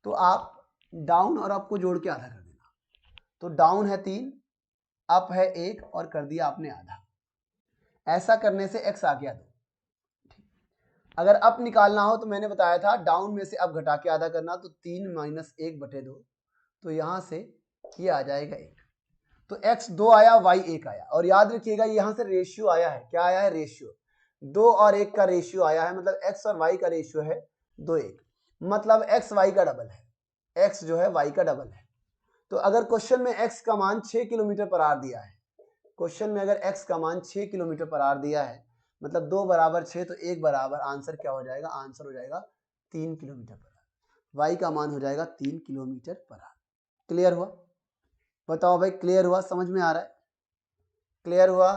तो आप डाउन और अप को जोड़ के आधा कर देना, तो डाउन है 3, अप है 1 और कर दिया आपने आधा। ऐसा करने से x आ गया 2। अगर अप निकालना हो तो मैंने बताया था डाउन में से अप घटा के आधा करना, तो 3 माइनस 1/2, तो यहां से ये आ जाएगा 1। तो x 2 आया, y 1 आया, और याद रखिएगा यहां से रेशियो आया है, क्या आया है, रेशियो। 2 और 1 का रेशियो आया है, मतलब x और y का रेशियो है 2:1, मतलब x y का डबल है, x जो है y का डबल है। तो अगर क्वेश्चन में x का मान 6 किलोमीटर पर आवर दिया है, क्वेश्चन में अगर x का मान 6 किलोमीटर पर आवर दिया है, मतलब 2 बराबर 6 तो 1 बराबर, आंसर क्या हो जाएगा, आंसर हो जाएगा 3 किलोमीटर पर आवर। y का मान हो जाएगा 3 किलोमीटर पर आवर। क्लियर हुआ? बताओ भाई, क्लियर हुआ, समझ में आ रहा है, क्लियर हुआ?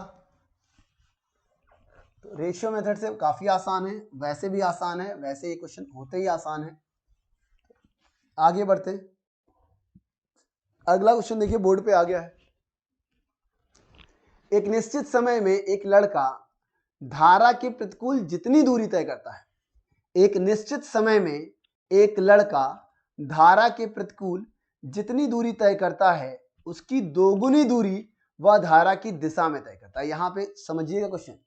तो रेशियो मेथड से काफी आसान है, वैसे भी आसान है, वैसे ये क्वेश्चन होते ही आसान है। आगे बढ़ते हैं, अगला क्वेश्चन देखिए बोर्ड पे आ गया है। एक निश्चित समय में एक लड़का धारा के प्रतिकूल जितनी दूरी तय करता है, एक निश्चित समय में एक लड़का धारा के प्रतिकूल जितनी दूरी तय करता है उसकी दोगुनी दूरी वह धारा की दिशा में तय करता है। यहां पे समझिएगा क्वेश्चन,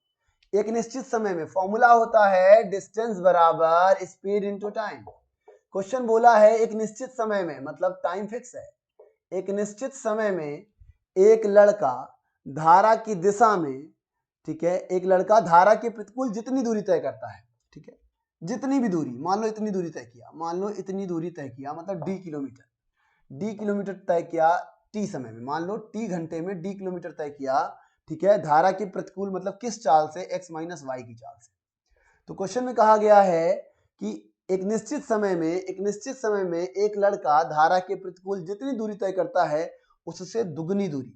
एक निश्चित समय में फॉर्मूला होता है डिस्टेंस बराबर स्पीड इंटू टाइम। क्वेश्चन बोला है एक निश्चित समय में, मतलब टाइम फिक्स है। एक निश्चित समय में एक लड़का धारा की दिशा में, ठीक है, एक लड़का धारा के प्रतिकूल जितनी दूरी तय करता है, ठीक है, जितनी भी दूरी, मान लो इतनी दूरी तय किया, मान लो इतनी दूरी तय किया, मतलब d किलोमीटर, d किलोमीटर तय किया t समय में, मान लो t घंटे में d किलोमीटर तय किया, ठीक है, धारा के प्रतिकूल मतलब किस चाल से, x माइनस वाई की चाल से। तो क्वेश्चन में कहा गया है कि एक निश्चित समय में एक लड़का धारा के प्रतिकूल जितनी दूरी तय करता है उससे दुगनी दूरी,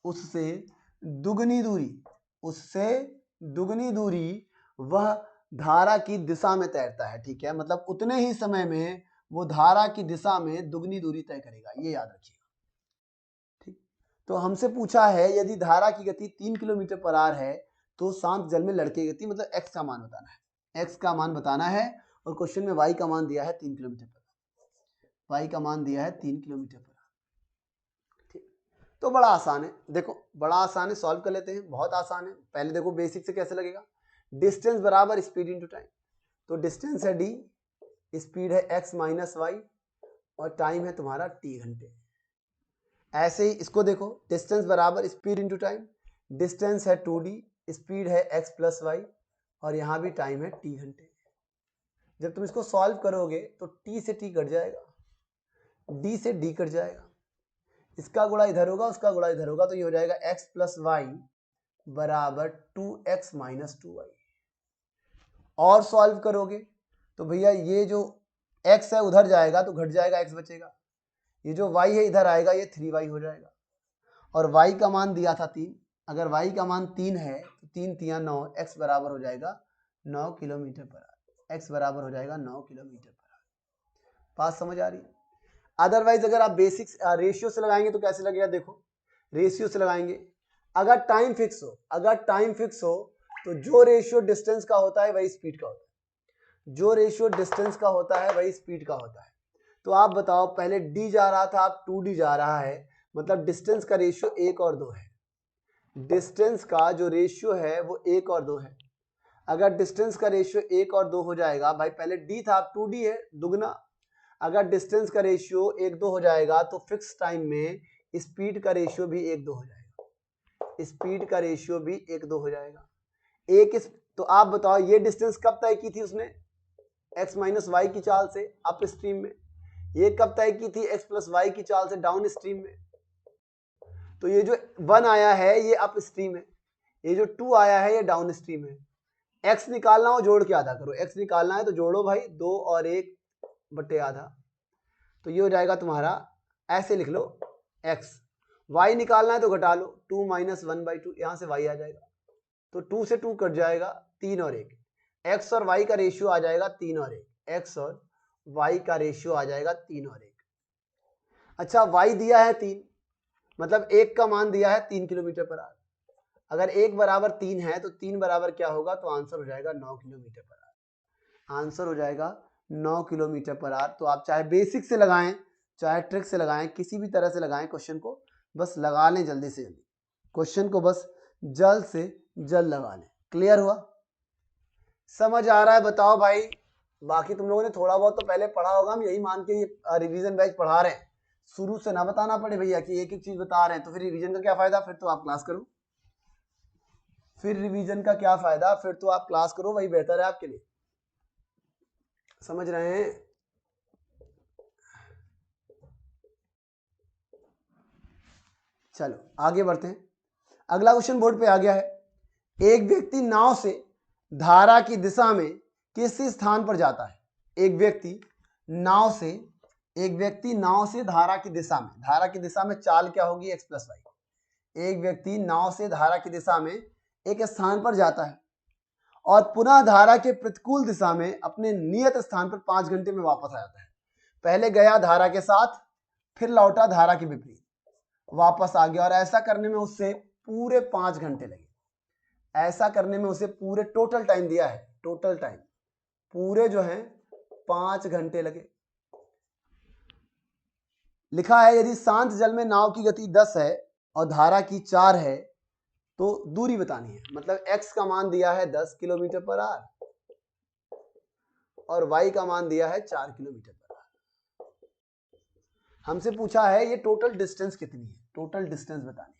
उससे दुगनी दूरी, उससे दुगनी दूरी वह धारा की दिशा में तैरता है। ठीक है, मतलब उतने ही समय में वो धारा की दिशा में दुगनी दूरी तय करेगा, ये याद रखिएगा। ठीक, तो हमसे पूछा है यदि धारा की गति 3 किलोमीटर पर आवर है तो शांत जल में लड़के की गति मतलब x का मान बताना है, x का मान बताना है। और क्वेश्चन में y का मान दिया है 3 किलोमीटर पर, y का मान दिया है 3 किलोमीटर पर। ठीक, तो बड़ा आसान है, देखो बड़ा आसान है, सॉल्व कर लेते हैं, बहुत आसान है। पहले देखो बेसिक से कैसे लगेगा, डिस्टेंस बराबर स्पीड इंटू टाइम, तो डिस्टेंस है d, स्पीड है x माइनस वाई और टाइम है तुम्हारा t घंटे। ऐसे ही इसको देखो, डिस्टेंस बराबर स्पीड इंटू टाइम, डिस्टेंस है 2d, स्पीड है x प्लस वाई और यहाँ भी टाइम है t घंटे। जब तुम इसको सॉल्व करोगे तो t से t कट जाएगा, d से d कट जाएगा, इसका गुणा इधर होगा उसका गुणा इधर होगा, तो ये हो जाएगा x प्लस वाई बराबर 2x माइनस 2y। और सॉल्व करोगे तो भैया ये जो x है उधर जाएगा तो घट जाएगा, x बचेगा, ये जो y है इधर आएगा, ये 3y हो जाएगा। और y का मान दिया था 3, अगर y का मान 3 है तो 3 3 9, x बराबर हो जाएगा 9 किलोमीटर पर आवर, x बराबर हो जाएगा 9 किलोमीटर पर आवर। बात समझ आ रही है? अदरवाइज अगर आप बेसिक्स रेशियो से लगाएंगे तो कैसे लगेगा, देखो रेशियो से लगाएंगे, अगर टाइम फिक्स हो, अगर टाइम फिक्स हो तो जो रेशियो डिस्टेंस का होता है वही स्पीड का होता है, जो रेशियो डिस्टेंस का होता है वही स्पीड का होता है। तो आप बताओ, पहले d जा रहा था, अब 2d जा रहा है, मतलब डिस्टेंस का रेशियो 1 और 2 है, डिस्टेंस का जो रेशियो है वो 1 और 2 है। अगर डिस्टेंस का रेशियो 1 और 2 हो जाएगा, भाई पहले d था अब 2d है, दुगना। अगर डिस्टेंस का रेशियो 1-2 हो जाएगा तो फिक्स टाइम में स्पीड का रेशियो भी 1-2 हो जाएगा, स्पीड का रेशियो भी 1-2 हो जाएगा। तो आप बताओ ये डिस्टेंस कब तय की थी उसने, x माइनस वाई की चाल से अप स्ट्रीम में, ये कब तय की थी x प्लस वाई की चाल से डाउन स्ट्रीम में। तो ये जो 1 आया है ये अप स्ट्रीम है, ये जो 2 आया है ये डाउन स्ट्रीम है। x निकालना हो जोड़ के आधा करो, x निकालना है तो जोड़ो भाई, 2 और 1 बटे आधा, तो ये हो जाएगा तुम्हारा, ऐसे लिख लो x, y निकालना है तो घटा लो, 2 माइनस 1/2, यहाँ से y आ जाएगा, तो 2 से 2 कट जाएगा, 3 और 1, x और y का रेशियो आ जाएगा 3 और 1, x और y का रेशियो आ जाएगा 3 और 1। अच्छा y दिया है 3, मतलब 1 का मान दिया है 3 किलोमीटर पर आवर, अगर 1 बराबर 3 है तो 3 बराबर क्या होगा, तो आंसर हो जाएगा 9 किलोमीटर पर आवर, आंसर हो जाएगा 9 किलोमीटर पर आवर। तो आप चाहे बेसिक से लगाएं चाहे ट्रिक से लगाएं, किसी भी तरह से लगाएं, क्वेश्चन को बस लगा लें जल्दी से जल्दी, क्वेश्चन को बस जल्द से जल्द लगा लें। क्लियर हुआ, समझ आ रहा है, बताओ भाई। बाकी तुम लोगों ने थोड़ा बहुत तो पहले पढ़ा होगा, हम यही मान के ये रिवीजन बैच पढ़ा रहे हैं, शुरू से ना बताना पड़े भैया कि एक एक चीज बता रहे हैं, तो फिर रिवीजन का क्या फायदा, फिर तो आप क्लास करो, फिर रिवीजन का क्या फायदा, फिर तो आप क्लास करो, वही बेहतर है आपके लिए। समझ रहे हैं? चलो आगे बढ़ते हैं, अगला क्वेश्चन बोर्ड पे आ गया है, एक व्यक्ति नाव से धारा की दिशा में किस स्थान पर जाता है। एक व्यक्ति नाव से धारा की दिशा में चाल क्या होगी, x प्लस वाई। एक व्यक्ति नाव से धारा की दिशा में एक स्थान पर जाता है और पुनः धारा के प्रतिकूल दिशा में अपने नियत स्थान पर 5 घंटे में वापस आ जाता है। पहले गया धारा के साथ, फिर लौटा धारा के विपरीत, वापस आ गया, और ऐसा करने में उससे पूरे 5 घंटे लगे। ऐसा करने में उसे पूरे टोटल टाइम दिया है, टोटल टाइम पूरे जो है 5 घंटे लगे। लिखा है यदि शांत जल में नाव की गति 10 है और धारा की 4 है तो दूरी बतानी है, मतलब x का मान दिया है 10 किलोमीटर पर आवर और y का मान दिया है 4 किलोमीटर पर आवर। हमसे पूछा है ये टोटल डिस्टेंस कितनी है, टोटल डिस्टेंस बतानी है।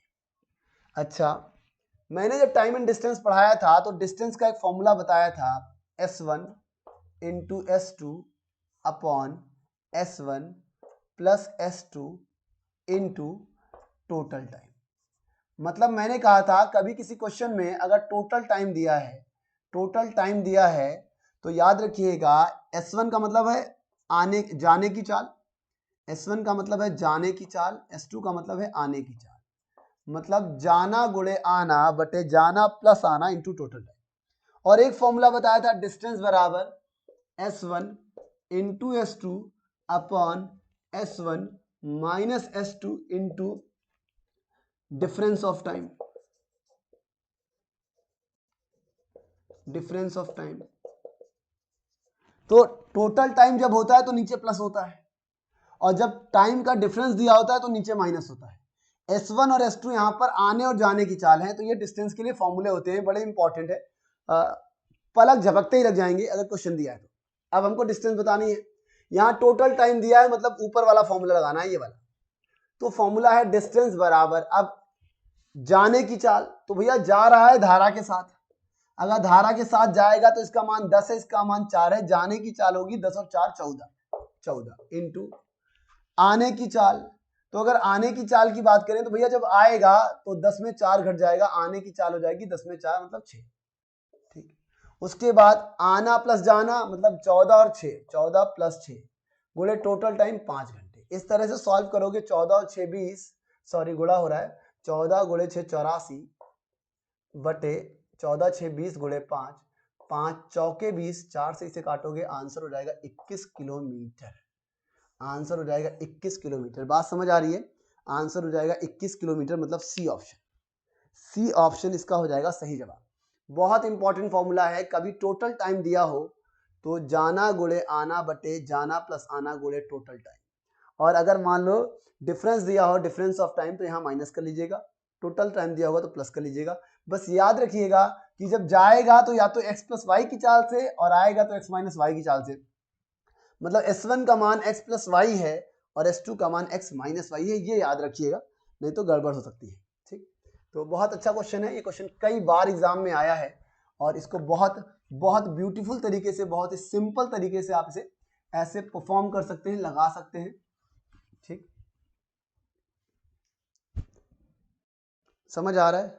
अच्छा, मैंने जब टाइम एंड डिस्टेंस पढ़ाया था तो डिस्टेंस का एक फॉर्मूला बताया था, s1 into s2 upon s1 plus s2 into total time. मतलब मैंने कहा था कभी किसी क्वेश्चन में अगर टोटल टाइम दिया है तो याद रखिएगा s1 का मतलब है जाने की चाल, S1 का मतलब है जाने की चाल, S2 का मतलब है आने की चाल, मतलब जाना गुणे आना बटे जाना प्लस आना इंटू टोटल टाइम। और एक फॉर्मूला बताया था डिस्टेंस बराबर S1 into S2 upon S1 minus S2 into difference of time, difference of time. तो टोटल टाइम जब होता है तो नीचे प्लस होता है, और जब टाइम का डिफरेंस दिया होता है तो नीचे माइनस होता है। S1 और S2 यहाँ पर आने और जाने की चाल है, तो ये डिस्टेंस के लिए फॉर्मूले होते हैं, बड़े इंपॉर्टेंट है, पलक झपकते ही लग जाएंगे अगर क्वेश्चन दिया है तो। अब हमको डिस्टेंस बतानी है, यहाँ टोटल टाइम दिया है, मतलब ऊपर वाला फॉर्मूला लगाना है, ये वाला। तो फॉर्मूला है डिस्टेंस बराबर, अब जाने की चाल, तो भैया जा रहा है धारा के साथ, अगर धारा के साथ जाएगा तो इसका मान 10 है, इसका मान 4 है, जाने की चाल होगी 10 और 4 14 इंटू आने की चाल। तो अगर आने की चाल की बात करें तो भैया जब आएगा तो 10 में 4 घट जाएगा, आने की चाल हो जाएगी 10 में 4 मतलब 6, ठीक। उसके बाद आना प्लस जाना मतलब 14 और 6, 14 प्लस 6 गुणे टोटल टाइम 5 घंटे। इस तरह से सॉल्व करोगे, 14 और 6 20, सॉरी गुणा हो रहा है, 14 गुणे 6 84 बटे 14 6 20 गुणे 5, 5 चौके 20, 4 से इसे काटोगे आंसर हो जाएगा 21 किलोमीटर। आंसर हो जाएगा 21 किलोमीटर। बात समझ आ रही है? आंसर हो जाएगा 21 किलोमीटर, मतलब सी ऑप्शन, सी ऑप्शन इसका हो जाएगा सही जवाब। बहुत इंपॉर्टेंट फॉर्मूला है, कभी टोटल टाइम दिया हो तो जाना गुणे आना बटे जाना प्लस आना गुणे टोटल टाइम, और अगर मान लो डिफरेंस दिया हो, डिफरेंस ऑफ टाइम, तो यहाँ माइनस कर लीजिएगा, टोटल टाइम दिया होगा तो प्लस कर लीजिएगा। बस याद रखिएगा कि जब जाएगा तो या तो x प्लस वाई की चाल से और आएगा तो x माइनस वाई की चाल से, मतलब S1 का मान x प्लस वाई है और S2 का मान x माइनस वाई है, ये याद रखिएगा, नहीं तो गड़बड़ हो सकती है, ठीक। तो बहुत अच्छा क्वेश्चन है, ये क्वेश्चन कई बार एग्जाम में आया है, और इसको बहुत बहुत ब्यूटीफुल तरीके से, बहुत ही सिंपल तरीके से आप इसे ऐसे परफॉर्म कर सकते हैं, लगा सकते हैं, ठीक। समझ आ रहा है?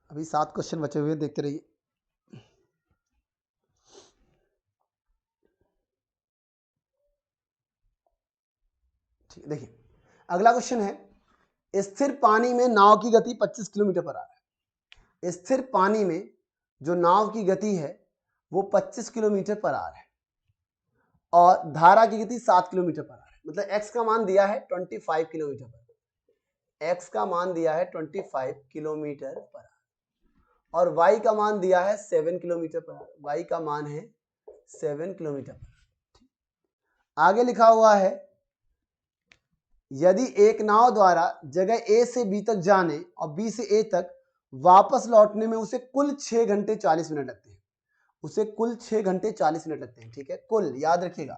अभी 7 क्वेश्चन बचे हुए, देखते रहिए। ठीक, देखिए अगला क्वेश्चन है, स्थिर पानी में नाव की गति 25 किलोमीटर पर आवर है। स्थिर पानी में जो नाव की गति है वो 25 किलोमीटर पर आवर है, और धारा की गति 7 किलोमीटर पर आवर है। मतलब x का मान दिया है 25 किलोमीटर पर, x का मान दिया है 25 किलोमीटर पर आवर, और y का मान दिया है 7 किलोमीटर पर आवर, y का मान है 7 किलोमीटर पर आवर। आगे लिखा हुआ है, यदि एक नाव द्वारा जगह A से B तक जाने और B से A तक वापस लौटने में उसे कुल 6 घंटे 40 मिनट लगते हैं, उसे कुल 6 घंटे 40 मिनट लगते हैं, ठीक है। कुल याद रखिएगा,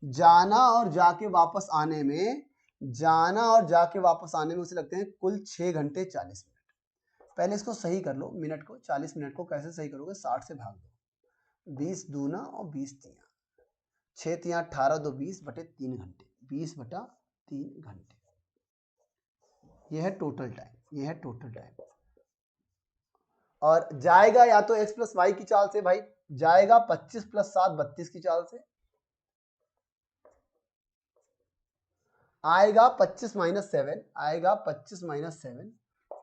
जाना और जाके वापस आने में, जाना और जाके वापस आने में उसे लगते हैं कुल 6 घंटे 40 मिनट। पहले इसको सही कर लो, मिनट को, 40 मिनट को कैसे सही करोगे, 60 से भाग दो, 20 दूना और 20 तिया, 6 तिया 18 2 20 बटे 3 घंटे, 20 बटा 3 घंटे, यह है टोटल टाइम, यह है टोटल टाइम। और जाएगा या तो x प्लस वाई की चाल से, भाई जाएगा 25 प्लस 7 32 की चाल से, आएगा 25 माइनस 7, आएगा 25 माइनस 7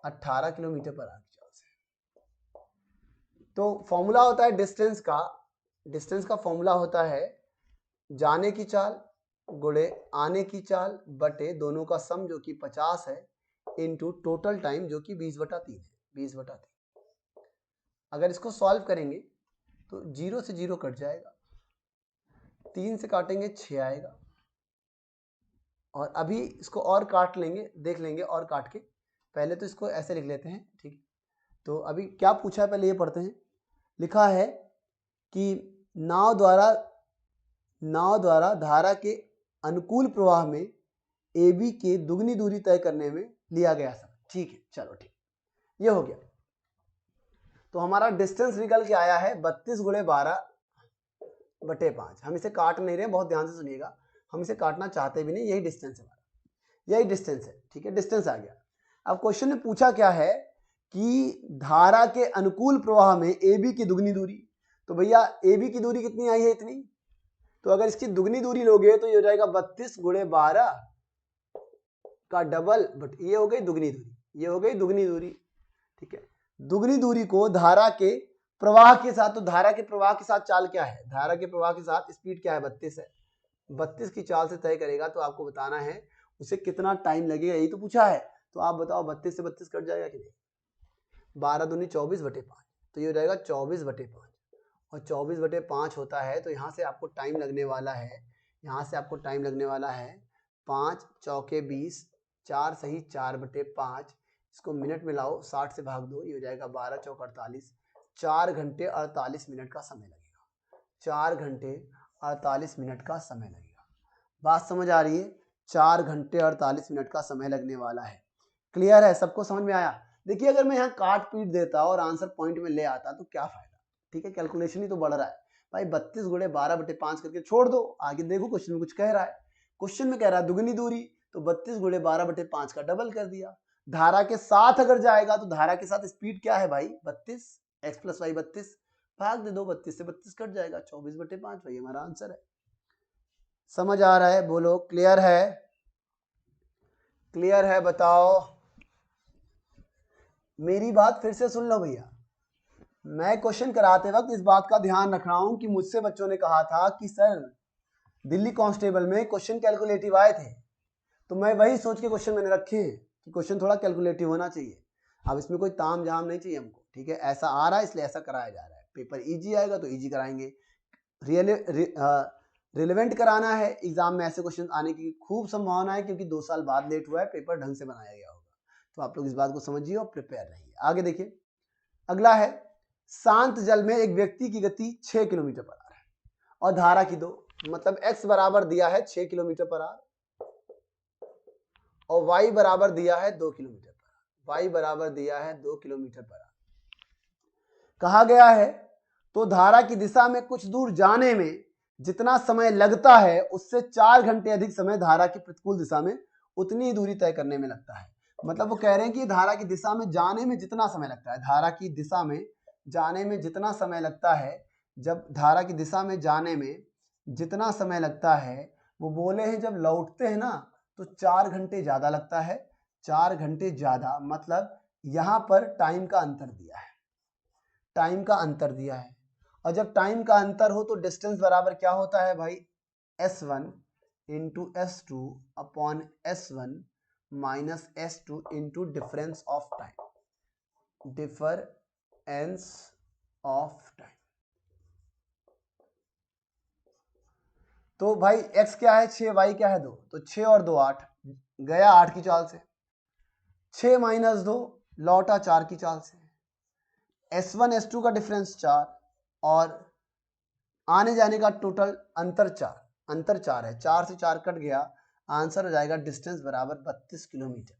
18 किलोमीटर पर आवर की चाल से। तो फॉर्मूला होता है डिस्टेंस का, डिस्टेंस का फॉर्मूला होता है जाने की चाल गुणे आने की चाल बटे दोनों का सम जो कि 50 है, इंटू टोटल टाइम जो कि 20 बटा 3 है, 20 बटा 3। अगर इसको सॉल्व करेंगे तो 0 से 0 कट जाएगा, 3 से काटेंगे 6 आएगा, और अभी इसको और काट लेंगे, देख लेंगे और काट के, पहले तो इसको ऐसे लिख लेते हैं, ठीक। तो अभी क्या पूछा है पहले ये पढ़ते हैं। लिखा है कि नाव द्वारा धारा के अनुकूल प्रवाह में AB के दुगनी दूरी तय करने में लिया गया समय, ठीक है, चलो ठीक, ये हो गया। तो हमारा डिस्टेंस निकल के आया है 32 गुणे 12 बटे 5। हम इसे काट नहीं रहे, बहुत ध्यान से सुनिएगा, हम इसे काटना चाहते भी नहीं, यही डिस्टेंस है हमारा, यही डिस्टेंस है, ठीक है, डिस्टेंस आ गया। अब क्वेश्चन ने पूछा क्या है कि धारा के अनुकूल प्रवाह में ए बी की दुगनी दूरी, तो भैया ए बी की दूरी कितनी आई है, इतनी, तो अगर इसकी दुगनी दूरी लोगे तो ये हो जाएगा 32 गुणे 12 का डबल, बट ये हो गई दुगनी दूरी, ये हो गई दुगनी दूरी, ठीक है। दुगनी दूरी को धारा के प्रवाह के साथ, तो धारा के प्रवाह के साथ चाल क्या है, धारा के प्रवाह के साथ स्पीड क्या है, 32 है, 32 की चाल से तय करेगा, तो आपको बताना है उसे कितना टाइम लगेगा, यही तो पूछा है। तो आप बताओ 32 से 32 कट जाएगा कि नहीं, 12 दूनी 24/5, तो ये हो जाएगा 24/5, और 24/5 होता है, तो यहाँ से आपको टाइम लगने वाला है, यहाँ से आपको टाइम लगने वाला है 5 चौके 20, 4 सही 4/5, इसको मिनट में लाओ, 60 से भाग दो, ये हो जाएगा 12 चौक 48, 4 घंटे 48 मिनट का समय लगेगा, 4 घंटे 48 मिनट का समय लगेगा। बात समझ आ रही है, 4 घंटे 48 मिनट का समय लगने वाला है। क्लियर है, सबको समझ में आया। देखिए अगर मैं यहाँ काट पीट देता और आंसर पॉइंट में ले आता तो क्या फायदा, ठीक है, कैलकुलेशन ही तो बढ़ रहा है भाई, 32 गुणे 12/5 करके छोड़ दो, आगे देखो क्वेश्चन में कुछ कह रहा है, क्वेश्चन में कह रहा है दुगनी दूरी, तो 32 गुणे 12/5 का डबल कर दिया। धारा के साथ अगर जाएगा तो धारा के साथ स्पीड क्या है भाई, 32, x + y 32, भाग दे दो, 32 से 32 कट जाएगा, 24/5, वही हमारा आंसर है। समझ आ रहा है, बोलो क्लियर है, क्लियर है, बताओ। मेरी बात फिर से सुन लो भैया, मैं क्वेश्चन कराते वक्त इस बात का ध्यान रख रहा हूं कि मुझसे बच्चों ने कहा था कि सर दिल्ली कांस्टेबल में क्वेश्चन कैलकुलेटिव आए थे, तो मैं वही सोच के क्वेश्चन मैंने रखे हैं कि क्वेश्चन थोड़ा कैलकुलेटिव होना चाहिए। अब इसमें कोई ताम झाम नहीं चाहिए हमको, ठीक है, ऐसा आ रहा है इसलिए ऐसा कराया जा रहा है, पेपर इजी आएगा तो इजी कराएंगे, रिलेवेंट कराना है, एग्जाम में ऐसे क्वेश्चन आने की खूब संभावना है, क्योंकि 2 साल बाद लेट हुआ है, पेपर ढंग से बनाया गया होगा, तो आप लोग इस बात को समझिए और प्रिपेयर रहिए। आगे देखिए, अगला है, शांत जल में एक व्यक्ति की गति 6 किलोमीटर पर आवर है और धारा की 2, मतलब x बराबर दिया है 6 किलोमीटर पर आवर और y बराबर दिया है 2 किलोमीटर पर आवर, y बराबर दिया है 2 किलोमीटर पर आवर। कहा गया है तो धारा की दिशा में कुछ दूर जाने में जितना समय लगता है उससे 4 घंटे अधिक समय धारा की प्रतिकूल दिशा में उतनी ही दूरी तय करने में लगता है। मतलब वो कह रहे हैं कि धारा की दिशा में जाने में जितना समय लगता है, धारा की दिशा में जाने में जितना समय लगता है, जब धारा की दिशा में जाने में जितना समय लगता है, वो बोले हैं जब लौटते हैं ना तो 4 घंटे ज्यादा लगता है, 4 घंटे ज्यादा, मतलब यहां पर टाइम का अंतर दिया है, टाइम का अंतर दिया है, और जब टाइम का अंतर हो तो डिस्टेंस बराबर क्या होता है भाई, s1 into s2 upon s1 minus s2 into difference of time, difference of time. तो भाई x क्या है 6, y क्या है 2, तो 6 और 2 8, गया 8 की चाल से, 6 माइनस 2 लौटा 4 की चाल से, s1 s2 का डिफरेंस 4 और आने जाने का टोटल अंतर 4, अंतर 4 है, 4 से 4 कट गया, आंसर आ जाएगा डिस्टेंस बराबर 32 किलोमीटर,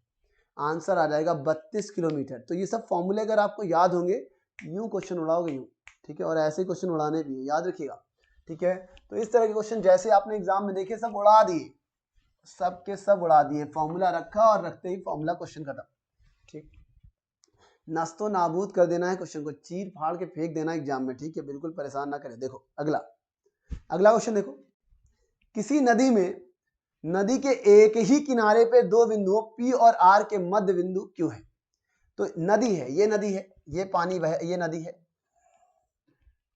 आंसर आ जाएगा 32 किलोमीटर। तो ये सब फॉर्मूले अगर आपको याद होंगे, यूं क्वेश्चन उड़ाओगे यूं, ठीक है, और ऐसे क्वेश्चन उड़ाने भी याद रखिएगा, ठीक है। तो इस तरह के क्वेश्चन जैसे आपने एग्जाम में देखे सब उड़ा दिए, सब के सब उड़ा दिए, फॉर्मूला रखा और रखते ही फॉर्मूला क्वेश्चन खत्म, ठीक, नस्तो नाबूद कर देना है क्वेश्चन को, चीर फाड़ के फेंक देना एग्जाम में, ठीक है, बिल्कुल परेशान ना करें। देखो अगला क्वेश्चन देखो, किसी नदी में नदी के एक ही किनारे पे दो बिंदुओं P और R के मध्य बिंदु Q है। तो नदी है, ये नदी है, ये पानी बह, ये नदी है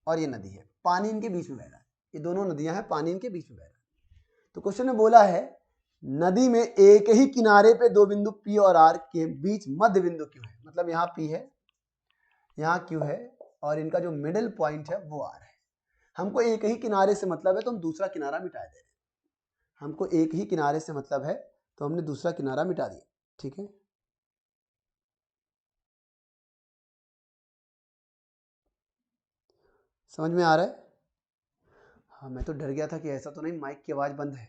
और ये नदी है, पानी इनके बीच में बह रहा है, ये दोनों नदियां हैं, पानी इनके बीच में बह रहा है। तो क्वेश्चन में बोला है नदी में एक ही किनारे पे दो बिंदु P और R के बीच मध्य बिंदु Q है, मतलब यहाँ P है, यहाँ Q है और इनका जो मिडिल पॉइंट है वो R है। हमको एक ही किनारे से मतलब है तो हम दूसरा किनारा मिटा दे रहे हैं, हमको एक ही किनारे से मतलब है तो हमने दूसरा किनारा मिटा दिया, ठीक है। समझ में आ रहा है? हाँ, मैं तो डर गया था कि ऐसा तो नहीं माइक की आवाज बंद है,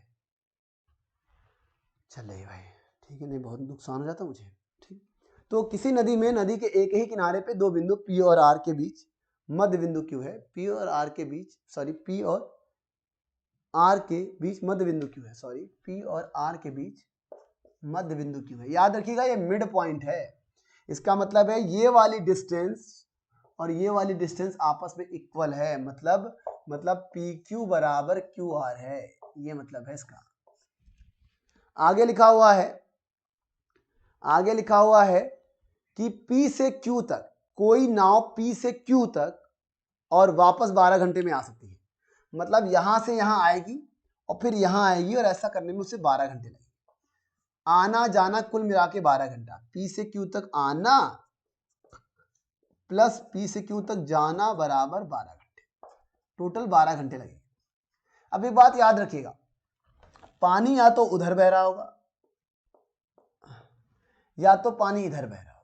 चल रही भाई, ठीक है, नहीं बहुत नुकसान हो जाता मुझे, ठीक। तो किसी नदी में नदी के एक ही किनारे पे दो बिंदु P और R के बीच मध्य बिंदु Q है, P और R के बीच, सॉरी P और R के बीच मध्य बिंदु Q है, सॉरी P और R के बीच मध्य बिंदु Q है। याद रखिएगा ये मिड पॉइंट है, इसका मतलब है ये वाली डिस्टेंस और ये वाली डिस्टेंस आपस में इक्वल है, मतलब PQ बराबर QR है, ये मतलब है इसका। आगे लिखा हुआ है कि P से Q तक कोई नाव P से Q तक और वापस 12 घंटे में आ सकती है। मतलब यहां से यहां आएगी और फिर यहां आएगी और ऐसा करने में उसे 12 घंटे लगेंगे। आना जाना कुल मिला के 12 घंटा, P से Q तक आना प्लस P से Q तक जाना बराबर 12 घंटे, टोटल 12 घंटे लगेंगे। अब एक बात याद रखिएगा, पानी या तो उधर बह रहा होगा या तो पानी इधर बह रहा होगा।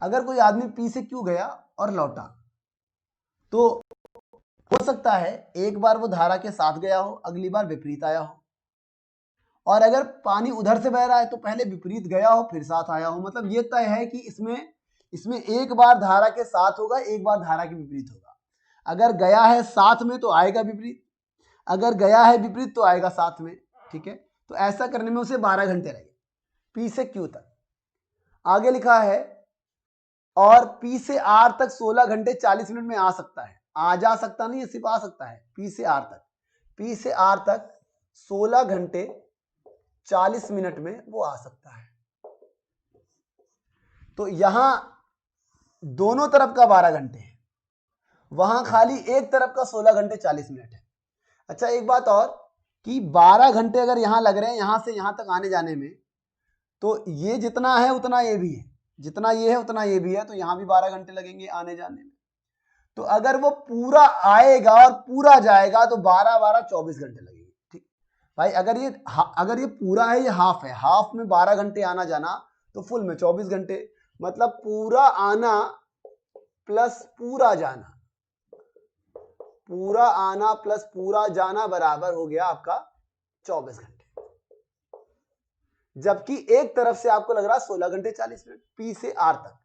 अगर कोई आदमी P से Q गया और लौटा तो हो सकता है एक बार वो धारा के साथ गया हो, अगली बार विपरीत आया हो, और अगर पानी उधर से बह रहा है तो पहले विपरीत गया हो फिर साथ आया हो। मतलब ये तय है कि इसमें एक बार धारा के साथ होगा, एक बार धारा के विपरीत होगा। अगर गया है साथ में तो आएगा विपरीत, अगर गया है विपरीत तो आएगा साथ में, ठीक है। तो ऐसा करने में उसे 12 घंटे लगे P से Q तक। आगे लिखा है और P से R तक 16 घंटे 40 मिनट में आ सकता है। आ जा सकता नहीं, सिर्फ आ सकता है। P से R तक 16 घंटे 40 मिनट में वो आ सकता है। तो यहां दोनों तरफ का 12 घंटे है, वहां खाली एक तरफ का 16 घंटे 40 मिनट है। अच्छा एक बात और कि 12 घंटे अगर यहां लग रहे हैं यहां से यहां तक आने जाने में, तो ये जितना है उतना ये भी है, जितना ये है उतना ये भी है, तो यहां भी 12 घंटे लगेंगे आने जाने में। तो अगर वो पूरा आएगा और पूरा जाएगा तो 12 24 घंटे लगेंगे। ठीक भाई, अगर ये पूरा है, ये हाफ है, हाफ में 12 घंटे आना जाना, तो फुल में 24 घंटे। मतलब पूरा आना प्लस पूरा जाना, पूरा आना प्लस पूरा जाना बराबर हो गया आपका 24 घंटे। जबकि एक तरफ से आपको लग रहा है 16 घंटे 40 मिनट P से R तक।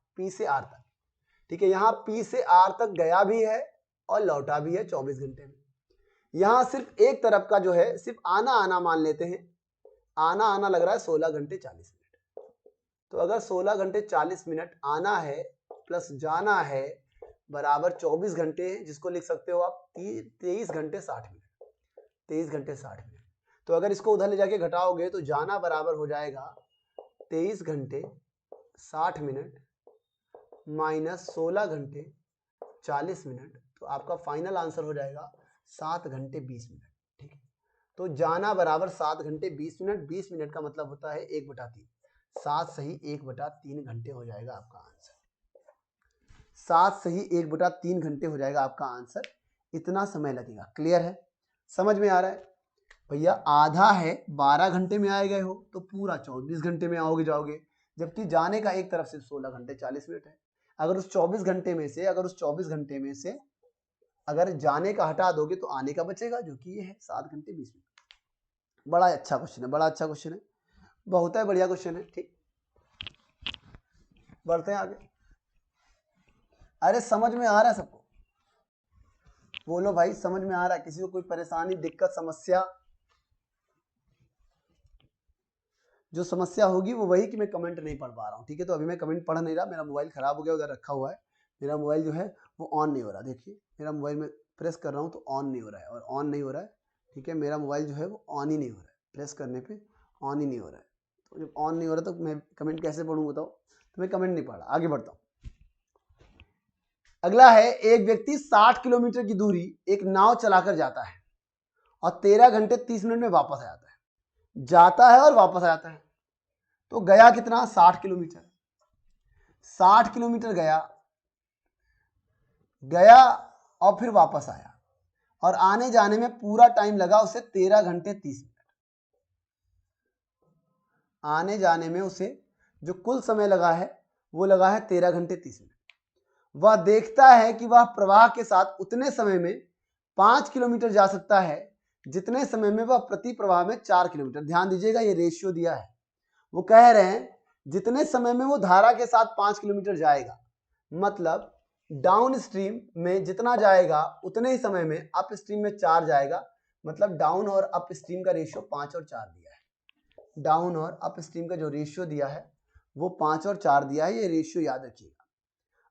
ठीक है, यहां P से R तक गया भी है और लौटा भी है 24 घंटे में। यहां सिर्फ एक तरफ का जो है सिर्फ आना मान लेते हैं, आना लग रहा है 16 घंटे 40 मिनट। तो अगर 16 घंटे 40 मिनट आना है प्लस जाना है बराबर 24 घंटे, जिसको लिख सकते हो आप 23 घंटे 60 मिनट, 23 घंटे 60 मिनट। तो अगर इसको उधर ले जाके घटाओगे तो जाना बराबर हो जाएगा 23 घंटे 60 मिनट माइनस 16 घंटे 40 मिनट, तो आपका फाइनल आंसर हो जाएगा 7 घंटे 20 मिनट। ठीक है, तो जाना बराबर 7 घंटे 20 मिनट, 20 मिनट का मतलब होता है 1/3, 7 सही 1/3 घंटे हो जाएगा आपका आंसर। 7 सही 1/3 घंटे हो जाएगा आपका आंसर। इतना समय लगेगा। क्लियर है, समझ में आ रहा है भैया? आधा है 12 घंटे में आए गए हो तो पूरा 24 घंटे में आओगे जाओगे, जबकि जाने का एक तरफ से 16 घंटे 40 मिनट है। अगर उस 24 घंटे में से अगर जाने का हटा दोगे तो आने का बचेगा, जो कि ये है 7 घंटे 20 मिनट। बड़ा अच्छा क्वेश्चन है, बड़ा अच्छा क्वेश्चन है, बहुत है बढ़िया क्वेश्चन है। ठीक, बढ़ते हैं आगे। अरे समझ में आ रहा है सबको? बोलो भाई, समझ में आ रहा है? किसी को कोई परेशानी, दिक्कत, समस्या? जो समस्या होगी वो वही कि मैं कमेंट नहीं पढ़ पा रहा हूँ। ठीक है, तो अभी मैं कमेंट पढ़ नहीं रहा, मेरा मोबाइल खराब हो गया, उधर रखा हुआ है। मेरा मोबाइल जो है वो ऑन नहीं हो रहा। देखिए मेरा मोबाइल में प्रेस कर रहा हूँ तो ऑन नहीं हो रहा है, और ऑन नहीं हो रहा है। ठीक है, मेरा मोबाइल जो है वो ऑन ही नहीं हो रहा है, प्रेस करने पे ऑन ही नहीं हो रहा है। तो जब ऑन नहीं हो रहा तो मैं कमेंट कैसे पढ़ूँ बताओ? तो मैं कमेंट नहीं पढ़ रहा, आगे बढ़ता हूँ। अगला है, एक व्यक्ति 60 किलोमीटर की दूरी एक नाव चलाकर जाता है और 13 घंटे 30 मिनट में वापस आ जाता है। जाता है और वापस आ जाता है, तो गया कितना? 60 किलोमीटर। 60 किलोमीटर गया और फिर वापस आया, और आने जाने में पूरा टाइम लगा उसे 13 घंटे 30 मिनट। आने जाने में उसे जो कुल समय लगा है वो लगा है 13 घंटे 30 मिनट। वह देखता है कि वह प्रवाह के साथ उतने समय में 5 किलोमीटर जा सकता है जितने समय में वह प्रति प्रवाह में 4 किलोमीटर। ध्यान दीजिएगा, ये रेशियो दिया है। वो कह रहे हैं जितने समय में वो धारा के साथ 5 किलोमीटर जाएगा, मतलब डाउन स्ट्रीम में जितना जाएगा उतने ही समय में अप स्ट्रीम में 4 जाएगा। मतलब डाउन और अप स्ट्रीम का रेशियो 5 और 4 दिया है। डाउन और अप स्ट्रीम का जो रेशियो दिया है वो 5 और 4 दिया है, ये रेशियो याद रखिएगा।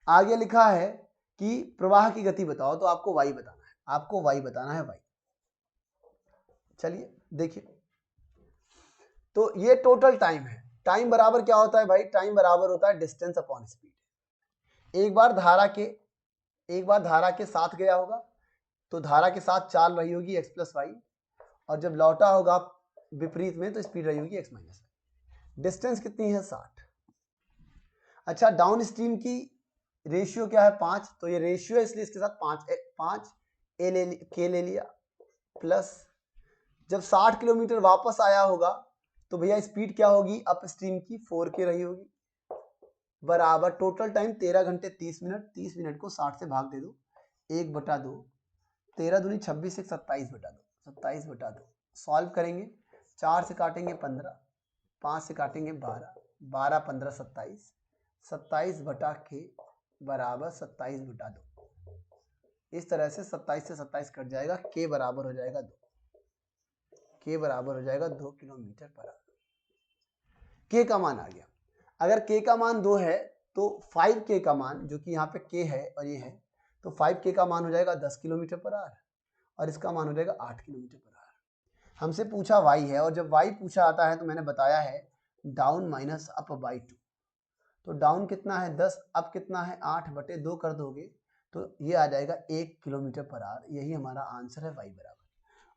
आगे लिखा है कि प्रवाह की गति बताओ, तो आपको वाई बताना है, आपको वाई बताना है, वाई। चलिए देखिए, तो ये टोटल टाइम है। टाइम बराबर क्या होता है भाई? टाइम बराबर होता है डिस्टेंस अपॉन स्पीड। एक बार धारा के साथ गया होगा तो धारा के साथ चाल रही होगी x प्लस वाई, और जब लौटा होगा विपरीत में तो स्पीड रही होगी x माइनस वाई। डिस्टेंस कितनी है? 60। अच्छा, डाउन स्ट्रीम की रेशियो क्या है? 5, तो ये रेशियो है इसलिए इसके साथ 5 के ले लिया, प्लस जब 60 किलोमीटर वापस आया होगा तो भैया स्पीड क्या होगी अप स्ट्रीम की? 4k रही होगी, बराबर टोटल टाइम 13 घंटे 30 मिनट। 30 मिनट को 60 से भाग दे दो, 1/2, 13 दूनी 26, 27/2, 27/2। सॉल्व करेंगे, 4 से काटेंगे 15, 5 से काटेंगे 12, 12 15 27, 27/k बराबर 27/2। इस तरह से 27 से 27 कट जाएगा, k बराबर हो जाएगा 2, k बराबर हो जाएगा 2 किलोमीटर पर आवर। k का मान आ गया। अगर k का मान 2 है तो 5k का मान, जो कि यहाँ पे k है और ये है, तो 5k का मान हो जाएगा 10 किलोमीटर पर आवर और इसका मान हो जाएगा 8 किलोमीटर पर आवर। हमसे पूछा y है, और जब y पूछा आता है तो मैंने बताया है डाउन माइनस अप बाई 2। तो डाउन कितना है? 10, अप कितना है? 8/2 कर दोगे तो ये आ जाएगा 1 किलोमीटर पर आवर। यही हमारा आंसर है,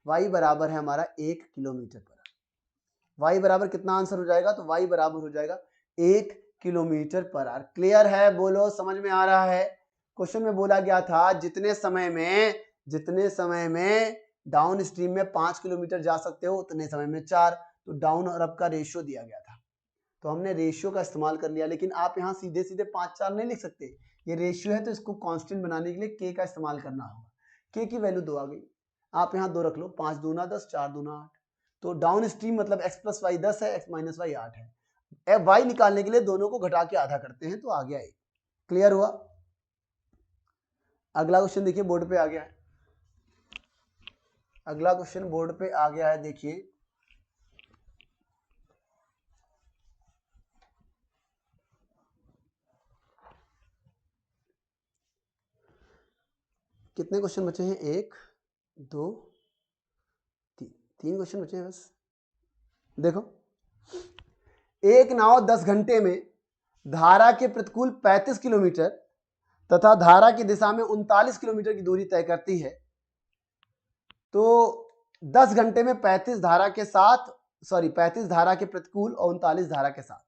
y बराबर है हमारा 1 किलोमीटर पर आवर। y बराबर कितना आंसर हो जाएगा? तो y बराबर हो जाएगा 1 किलोमीटर पर आवर। क्लियर है? बोलो, समझ में आ रहा है? क्वेश्चन में बोला गया था जितने समय में डाउन स्ट्रीम में 5 किलोमीटर जा सकते हो उतने समय में 4, तो डाउन और अप का रेशियो दिया गया था, तो हमने रेशियो का इस्तेमाल कर लिया। लेकिन आप यहाँ सीधे सीधे 5-4 नहीं लिख सकते, ये रेशियो है तो इसको कांस्टेंट बनाने के लिए k का इस्तेमाल करना होगा। k की वैल्यू 2 आ गई, आप यहाँ 2 रख लो, 5 दूना 10, 4 दूना 8। तो डाउन स्ट्रीम मतलब x प्लस वाई 10 है, x माइनस वाई 8 है। वाई निकालने के लिए दोनों को घटा के आधा करते हैं तो आ गया 1। क्लियर हुआ? अगला क्वेश्चन देखिए, बोर्ड पे आ गया है। अगला क्वेश्चन बोर्ड पे आ गया है, देखिए। कितने क्वेश्चन बचे हैं? 1 2 3 क्वेश्चन बचे हैं बस। देखो, एक नाव 10 घंटे में धारा के प्रतिकूल 35 किलोमीटर तथा धारा की दिशा में 39 किलोमीटर की दूरी तय करती है। तो 10 घंटे में 35 धारा के प्रतिकूल और 39 धारा के साथ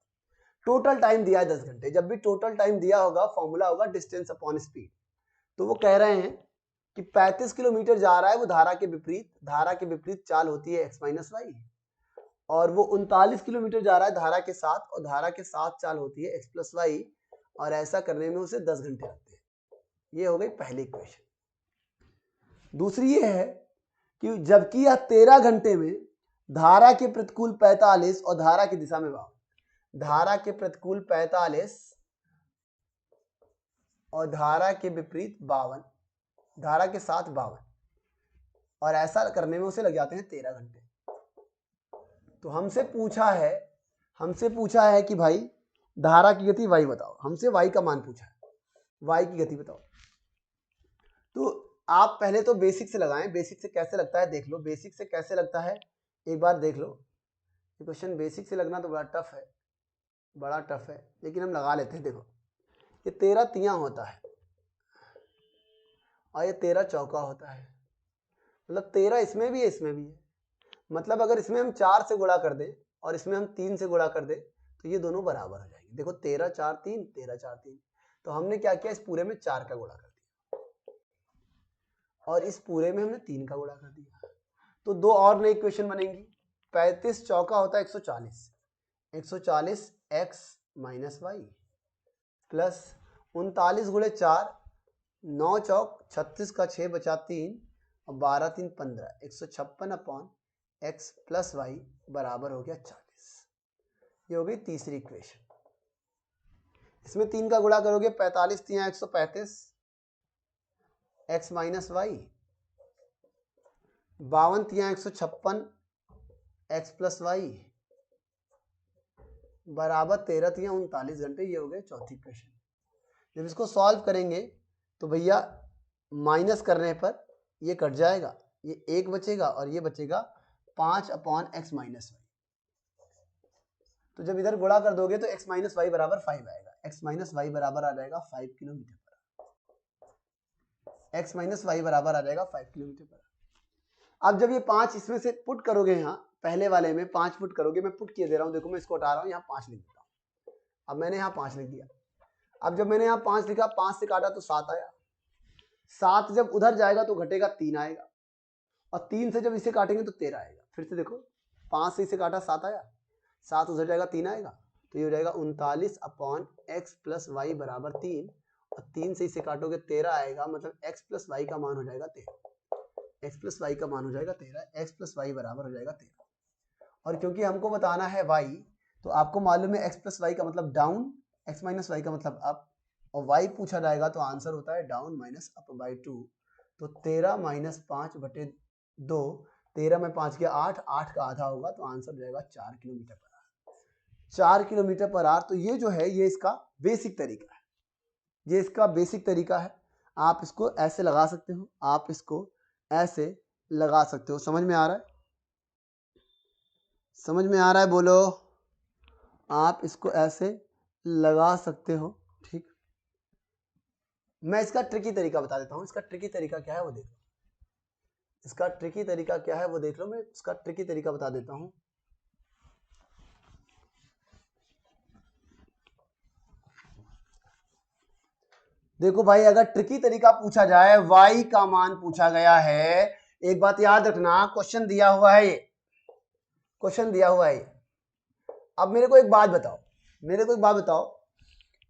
टोटल टाइम दिया है 10 घंटे। जब भी टोटल टाइम दिया होगा फॉर्मूला होगा डिस्टेंस अपॉन स्पीड। तो वो कह रहे हैं कि 35 किलोमीटर जा रहा है वो धारा के विपरीत चाल होती है x माइनस वाई, और वो 39 किलोमीटर जा रहा है धारा के साथ, और धारा के साथ चाल होती है x प्लस वाई, और ऐसा करने में उसे 10 घंटे लगते हैं। ये हो गई पहली इक्वेशन। दूसरी ये है कि जबकि यह 13 घंटे में धारा के प्रतिकूल 45 और धारा की दिशा में 52, धारा के प्रतिकूल 45 और धारा के विपरीत 52, धारा के साथ 52, और ऐसा करने में उसे लग जाते हैं 13 घंटे। तो हमसे पूछा है कि भाई धारा की गति y बताओ, हमसे y का मान पूछा है, y की गति बताओ। तो आप पहले तो बेसिक से लगाएं, बेसिक से कैसे लगता है देख लो, बेसिक से कैसे लगता है एक बार देख लो। ये क्वेश्चन बेसिक से लगना तो बड़ा टफ है, लेकिन हम लगा लेते हैं। देखो, ये 13 तियां होता है और ये 13 चौका होता है, मतलब 13 इसमें भी है इसमें भी है। मतलब अगर इसमें हम 4 से गुणा कर दें और इसमें हम 3 से गुणा कर दें तो ये दोनों बराबर हो जाएंगे। देखो 13 4 3, 13 4 3, तो हमने क्या किया, इस पूरे में 4 का गुणा कर दिया और इस पूरे में हमने 3 का गुणा कर दिया। तो दो और नई इक्वेशन बनेंगी। 35 चौका होता है 140, 140 x माइनस वाई, प्लस 39 गुणे 4, 9 चौक 36 का 6 बचा 3 और 12 3 15, 156 अपॉन x प्लस वाई बराबर हो गया 40। ये हो गई तीसरी इक्वेशन। इसमें 3 का गुणा करोगे, 45 3 135 x minus y, 52 3 156 x plus y, बराबर 13 या 39 घंटे, ये हो गए चौथी क्वेश्चन। जब इसको सॉल्व करेंगे तो भैया माइनस करने पर ये कट जाएगा, ये 1 बचेगा और ये बचेगा 5/x माइनस वाई। तो जब इधर गुणा कर दोगे तो x माइनस वाई बराबर 5 आएगा। x माइनस वाई बराबर आ जाएगा 5 kilometre per our. x minus Y बराबर आ जाएगा 5 किलोमीटर पर आवर। अब जब ये 5 इसमें से पुट करोगे, यहाँ पहले वाले में 5 पुट करोगे, मैं पुट किए दे रहा हूँ, देखो मैं इसको हटा रहा हूँ, यहाँ 5 लिख देता हूँ। अब मैंने यहाँ 5 लिख दिया। अब जब मैंने यहाँ 5 लिखा, 5 से काटा तो 7 आया। 7 जब उधर जाएगा तो घटेगा 3 आएगा, और 3 से जब इसे काटेंगे तो 13 आएगा। फिर से देखो, 5 से इसे काटा 7 आया, 7 उधर जाएगा 3 आएगा, तो ये हो जाएगा 39/x प्लस वाई बराबर 3, और 3 से इसे काटोगे 13 आएगा, मतलब x प्लस वाई का मान हो जाएगा 13। x प्लस वाई का मान हो जाएगा 13, x प्लस वाई बराबर हो जाएगा 13। और क्योंकि हमको बताना है y, तो आपको मालूम है x प्लस वाई का मतलब डाउन, x माइनस वाई का मतलब अप, और y पूछा जाएगा तो आंसर होता है डाउन माइनस अप बाई 2। तो 13 माइनस 5/2, 13 में 5 गया 8, 8 का आधा होगा, तो आंसर हो जाएगा 4 kilometre per our. 4 kilometre per our. तो ये जो है ये इसका बेसिक तरीका है, ये इसका बेसिक तरीका है। आप इसको ऐसे लगा सकते हो, आप इसको ऐसे लगा सकते हो। समझ में आ रहा है? समझ में आ रहा है? बोलो। आप इसको ऐसे लगा सकते हो, ठीक। मैं इसका ट्रिकी तरीका बता देता हूँ। इसका ट्रिकी तरीका क्या है वो देख लो। इसका ट्रिकी तरीका क्या है वो देख लो। मैं इसका ट्रिकी तरीका बता देता हूँ। देखो भाई, अगर ट्रिकी तरीका पूछा जाए, y का मान पूछा गया है, एक बात याद रखना, क्वेश्चन दिया हुआ है, ये क्वेश्चन दिया हुआ है। अब मेरे को एक बात बताओ, मेरे को एक बात बताओ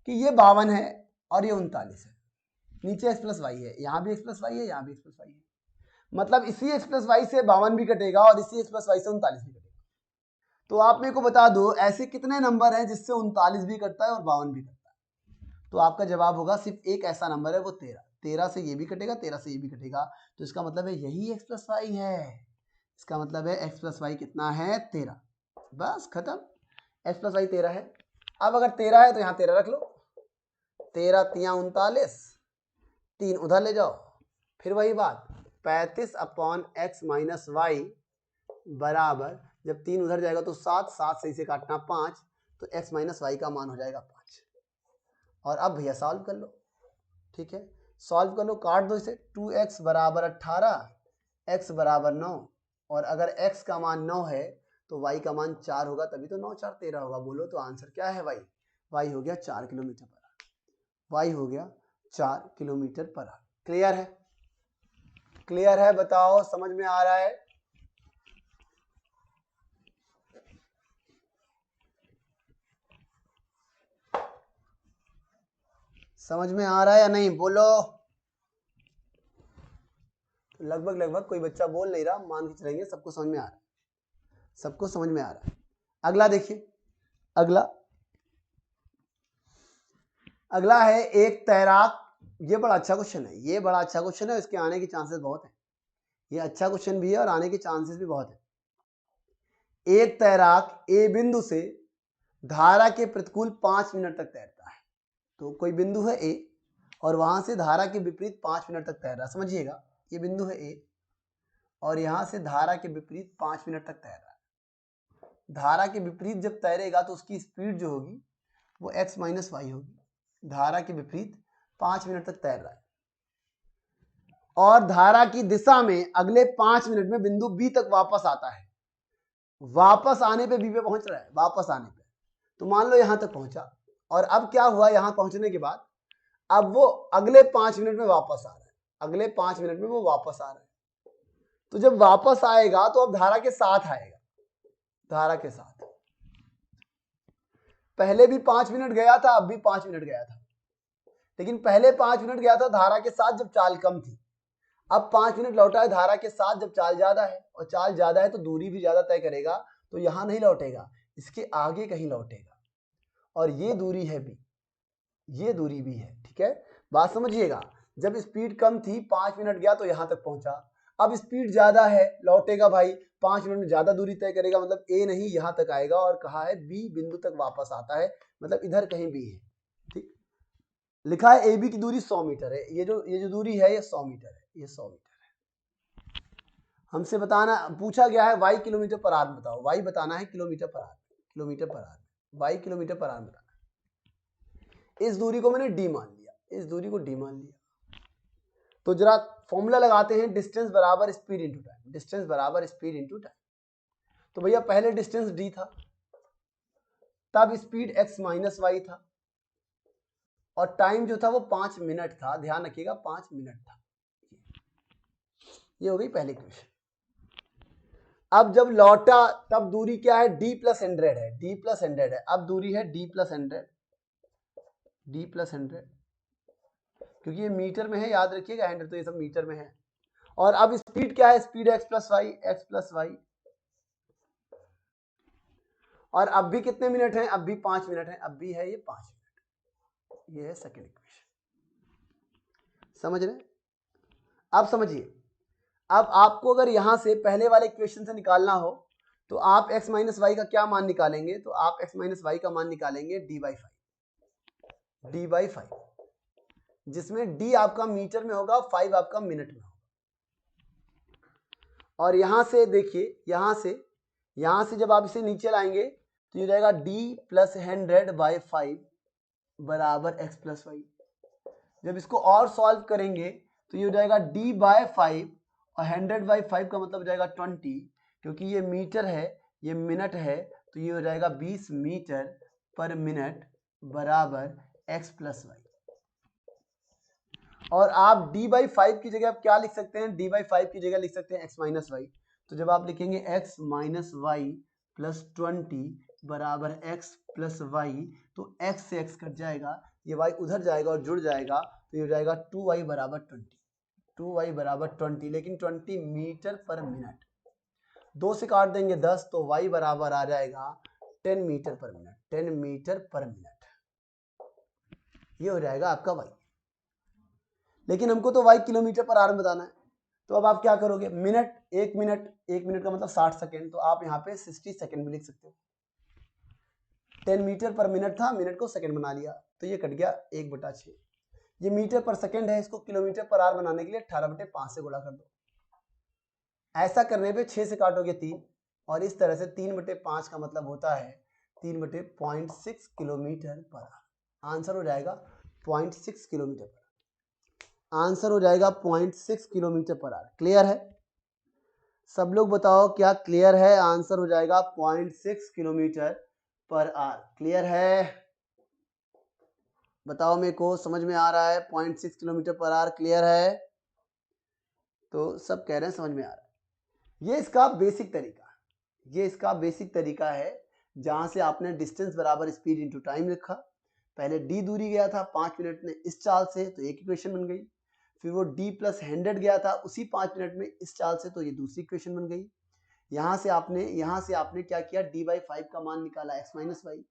कि ये 52 है और ये 39 है, नीचे x प्लस वाई है, यहाँ भी x प्लस वाई है, यहाँ भी x प्लस वाई है, मतलब इसी x प्लस वाई से 52 भी कटेगा और इसी x प्लस वाई से 39 भी कटेगा। तो आप मेरे को बता दो ऐसे कितने नंबर हैं जिससे 39 भी कटता है और 52 भी कटता है। तो आपका जवाब होगा सिर्फ एक ऐसा नंबर है, वो 13। 13 से ये भी कटेगा, 13 से ये भी कटेगा, तो इसका मतलब है यही x प्लस वाई है। इसका मतलब है x प्लस वाई कितना है? 13। बस खत्म, x प्लस वाई 13 है। अब अगर 13 है तो यहाँ 13 रख लो, 13 तिया 39, 3 उधर ले जाओ, फिर वही बात 35/x माइनस वाई बराबर, जब 3 उधर जाएगा तो 7, 7 से इसे काटना 5, तो x माइनस वाई का मान हो जाएगा 5। और अब भैया सॉल्व कर लो, ठीक है, सॉल्व कर लो, काट दो इसे। 2x बराबर 18, x बराबर 9, और अगर x का मान 9 है तो y का मान 4 होगा, तभी तो 9 4 13 होगा। बोलो तो आंसर क्या है? y हो गया 4 किलोमीटर पर आवर। y हो गया 4 किलोमीटर पर आवर। क्लियर है? क्लियर है? बताओ, समझ में आ रहा है? समझ में आ रहा है या नहीं? बोलो। लगभग लगभग कोई बच्चा बोल नहीं रहा, मान के चलेंगे सबको समझ में आ रहा है, सबको समझ में आ रहा है। अगला देखिए, अगला है एक तैराक। ये बड़ा अच्छा क्वेश्चन है, ये बड़ा अच्छा क्वेश्चन है, इसके आने के चांसेस बहुत हैं। ये अच्छा क्वेश्चन भी है और आने के चांसेस भी बहुत है। एक तैराक ए बिंदु से धारा के प्रतिकूल 5 मिनट तक तैरता है। तो कोई बिंदु है ए और वहां से धारा के विपरीत 5 मिनट तक तैर रहा है। समझिएगा, ये बिंदु है ए और यहां से धारा के विपरीत 5 मिनट तक तैर रहा है। धारा के विपरीत जब तैरेगा तो उसकी स्पीड जो होगी वो x माइनस वाई होगी। धारा के विपरीत 5 मिनट तक तैर रहा है और धारा की दिशा में अगले 5 मिनट में बिंदु बी तक वापस आता है। वापस आने पे बी पे पहुंच रहा है, वापस आने पे। तो मान लो यहां तक पहुंचा, और अब क्या हुआ, यहां पहुंचने के बाद अब वो अगले 5 मिनट में वापस आ रहा है, अगले 5 मिनट में वो वापस आ रहा है। तो जब वापस आएगा तो अब धारा के साथ आएगा, धारा के साथ। पहले भी 5 मिनट गया था, अब भी 5 मिनट गया था, लेकिन पहले 5 मिनट गया था धारा के साथ जब चाल कम थी। अब 5 मिनट लौटा है धारा के साथ जब चाल ज्यादा है, और चाल ज्यादा है तो दूरी भी ज्यादा तय करेगा, तो यहां नहीं लौटेगा, इसके आगे कहीं लौटेगा, और ये दूरी है बी, ये दूरी भी है। ठीक है, बात समझिएगा। जब स्पीड कम थी 5 मिनट गया तो यहां तक पहुंचा, अब स्पीड ज्यादा है, लौटेगा भाई 5 मिनट में ज्यादा दूरी तय करेगा, मतलब ए नहीं यहाँ तक आएगा, और कहा है बी बिंदु तक वापस आता है, मतलब इधर कहीं बी है। ठीक, लिखा है ए बी की दूरी 100 मीटर है, ये जो दूरी है ये 100 मीटर है, ये 100 मीटर है। हमसे बताना पूछा गया है वाई किलोमीटर पर आवर बताओ, वाई बताना है kilometre per hour, kilometre per hour, y kilometre per hour बताना है। इस दूरी को मैंने डी मान लिया, इस दूरी को डी मान लिया, तो जरा फॉर्मूला लगाते हैं, डिस्टेंस बराबर स्पीड इंटू टाइम, डिस्टेंस बराबर स्पीड इंटू टाइम। तो भैया पहले डिस्टेंस डी था, तब स्पीड एक्स माइनस वाई था, और टाइम जो था वो 5 मिनट था, ध्यान रखिएगा 5 मिनट था। ये हो गई पहली क्वेश्चन। अब जब लौटा तब दूरी क्या है, डी प्लस 100 है, डी प्लस 100 है, अब दूरी है डी प्लस 100, डी प्लस 100, क्योंकि ये मीटर में है, याद रखिएगा 100 तो ये सब मीटर में है। और अब स्पीड क्या है, speed x plus y, x plus y, और अब भी कितने मिनट हैं, अब भी 5 मिनट है, अब भी है ये 5 मिनट। ये है सेकेंड इक्वेशन, समझ रहे? अब समझिए, अब आपको अगर यहां से पहले वाले इक्वेशन से निकालना हो तो आप x माइनस वाई का क्या मान निकालेंगे, तो आप x माइनस वाई का मान निकालेंगे डी बाई 5, डी बाई 5, जिसमें d आपका मीटर में होगा, 5 आपका मिनट में होगा। और यहां से देखिए, यहां से जब आप इसे नीचे लाएंगे तो ये जाएगा d प्लस 100 बाई 5 बराबर x प्लस वाई। जब इसको और सॉल्व करेंगे तो ये हो जाएगा d बाय 5, और 100 बाई 5 का मतलब हो जाएगा 20, क्योंकि ये मीटर है ये मिनट है, तो ये हो जाएगा 20 मीटर पर मिनट बराबर x प्लस वाई। और आप d बाई 5 की जगह आप क्या लिख सकते हैं, d बाई 5 की जगह लिख सकते हैं x माइनस वाई। तो जब आप लिखेंगे x माइनस वाई प्लस 20 बराबर x प्लस वाई, तो x से x कट जाएगा, ये y उधर जाएगा और जुड़ जाएगा, तो ये हो जाएगा 2y बराबर 20, 2y बराबर 20, लेकिन 20 मीटर पर मिनट, 2 से काट देंगे 10, तो y बराबर आ जाएगा 10 मीटर पर मिनट, 10 मीटर पर मिनट, ये हो जाएगा आपका y। लेकिन हमको तो y किलोमीटर पर आवर बताना है, तो अब आप क्या करोगे, मिनट, एक मिनट का मतलब 60 सेकेंड, तो आप यहाँ पे 60 सेकेंड भी लिख सकते हो। 10 मीटर पर मिनट था, मिनट को सेकंड बना लिया, तो ये कट गया 1/6। ये मीटर पर सेकंड है, इसको किलोमीटर पर आवर बनाने के लिए 18/5 से गुणा कर दो। ऐसा करने पे 6 से काटोगे 3, और इस तरह से 3/5 का मतलब होता है 3/0.6 किलोमीटर पर आवर। आंसर हो जाएगा 0.6 किलोमीटर पर, आंसर हो जाएगा 0.6 किलोमीटर पर आवर। क्लियर है? सब लोग बताओ क्या क्लियर है? आंसर हो जाएगा 0.6 किलोमीटर पर आवर। क्लियर है? बताओ मेरे को, समझ में आ रहा है? 0.6 किलोमीटर पर आवर क्लियर है? तो सब कह रहे हैं समझ में आ रहा है। ये इसका बेसिक तरीका है, ये इसका बेसिक तरीका है, जहां से आपने डिस्टेंस बराबर स्पीड इंटू टाइम लिखा। पहले d दूरी गया था 5 मिनट में इस चाल से, तो एक इक्वेशन बन गई। फिर वो d प्लस 100 गया था उसी 5 मिनट में इस चाल से, तो ये दूसरी इक्वेशन बन गई। यहाँ से आपने क्या किया, d बाई 5 का मान निकाला x माइनस वाई,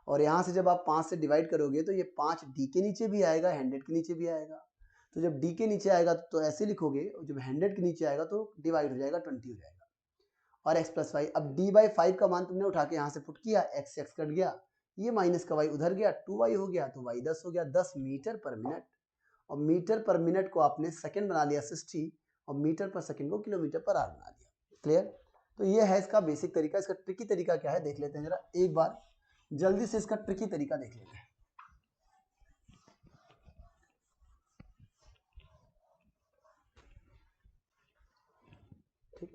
और यहाँ से जब आप 5 से डिवाइड करोगे तो ये 5 d के नीचे भी आएगा, 100 के नीचे भी आएगा। तो जब d के नीचे आएगा तो ऐसे लिखोगे, और जब 100 के नीचे आएगा तो डिवाइड हो जाएगा, 20 हो जाएगा, और x प्लस वाई। अब d बाई 5 का मान तुमने उठा के यहाँ से पुट किया, x से x कट गया, ये माइनस का y उधर गया, 2y हो गया, तो y 10 हो गया, 10 मीटर पर मिनट। और मीटर पर मिनट को आपने सेकंड बना लिया 60, और मीटर पर सेकंड को किलोमीटर पर आवर बना लिया। क्लियर? तो ये है इसका बेसिक तरीका। इसका ट्रिकी तरीका क्या है देख लेते हैं जरा, एक बार जल्दी से इसका ट्रिकी तरीका देख लेते हैं। ठीक,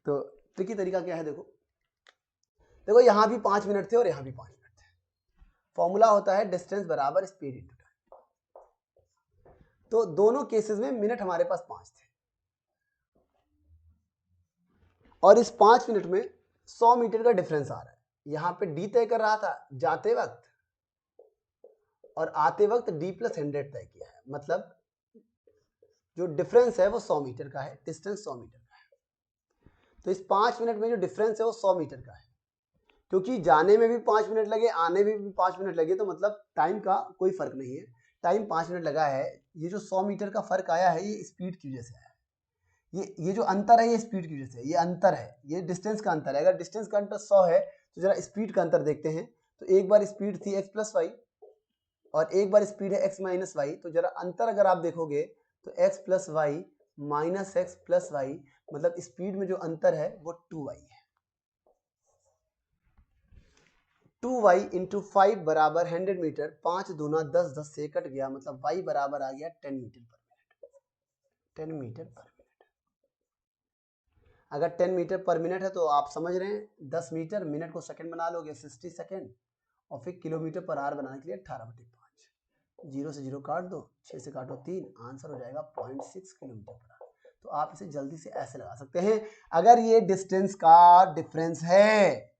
तो ट्रिकी तरीका क्या है, देखो यहाँ भी 5 मिनट थे और यहाँ भी 5 मिनट थे। फॉर्मूला होता है डिस्टेंस बराबर स्पीड इंटू टाइम। तो दोनों केसेस में मिनट हमारे पास 5 थे, और इस 5 मिनट में 100 मीटर का डिफरेंस आ रहा है। यहाँ पे डी तय कर रहा था जाते वक्त, और आते वक्त d प्लस 100 तय किया है, मतलब जो डिफरेंस है वो 100 मीटर का है, डिस्टेंस 100 मीटर का है। तो इस 5 मिनट में जो डिफरेंस है वो 100 मीटर का है, क्योंकि जाने में भी 5 मिनट लगे, आने में भी 5 मिनट लगे, तो मतलब टाइम का कोई फर्क नहीं है। टाइम 5 मिनट लगा है, ये जो 100 मीटर का फर्क आया है ये स्पीड की वजह से आया है। ये जो अंतर है ये स्पीड की वजह से, ये अंतर है, ये डिस्टेंस का अंतर है। अगर डिस्टेंस का अंतर 100 है तो जरा स्पीड का अंतर देखते हैं। तो एक बार स्पीड थी x प्लस वाई और एक बार स्पीड है x माइनस वाई। तो जरा अंतर अगर आप देखोगे तो x plus y minus x plus y, मतलब स्पीड में जो अंतर है वो 2y है। 2y इंटू 5 बराबर 100 मीटर, 5 दूना 10, 10 से कट गया, मतलब y बराबर आ गया 10 मीटर पर मिनट। 10 मीटर पर मिनट। अगर 10 मीटर पर मिनट है तो आप समझ रहे हैं 10 मीटर मिनट को सेकंड बना लोगे 60 सेकंड, और फिर किलोमीटर पर आवर बनाने के लिए 18/5। 0 से 0 काट दो, 6 से काटो 3, आंसर हो जाएगा 0.6 किलोमीटर पर आवर। तो आप इसे जल्दी से ऐसे लगा सकते हैं। अगर ये डिस्टेंस का डिफरेंस है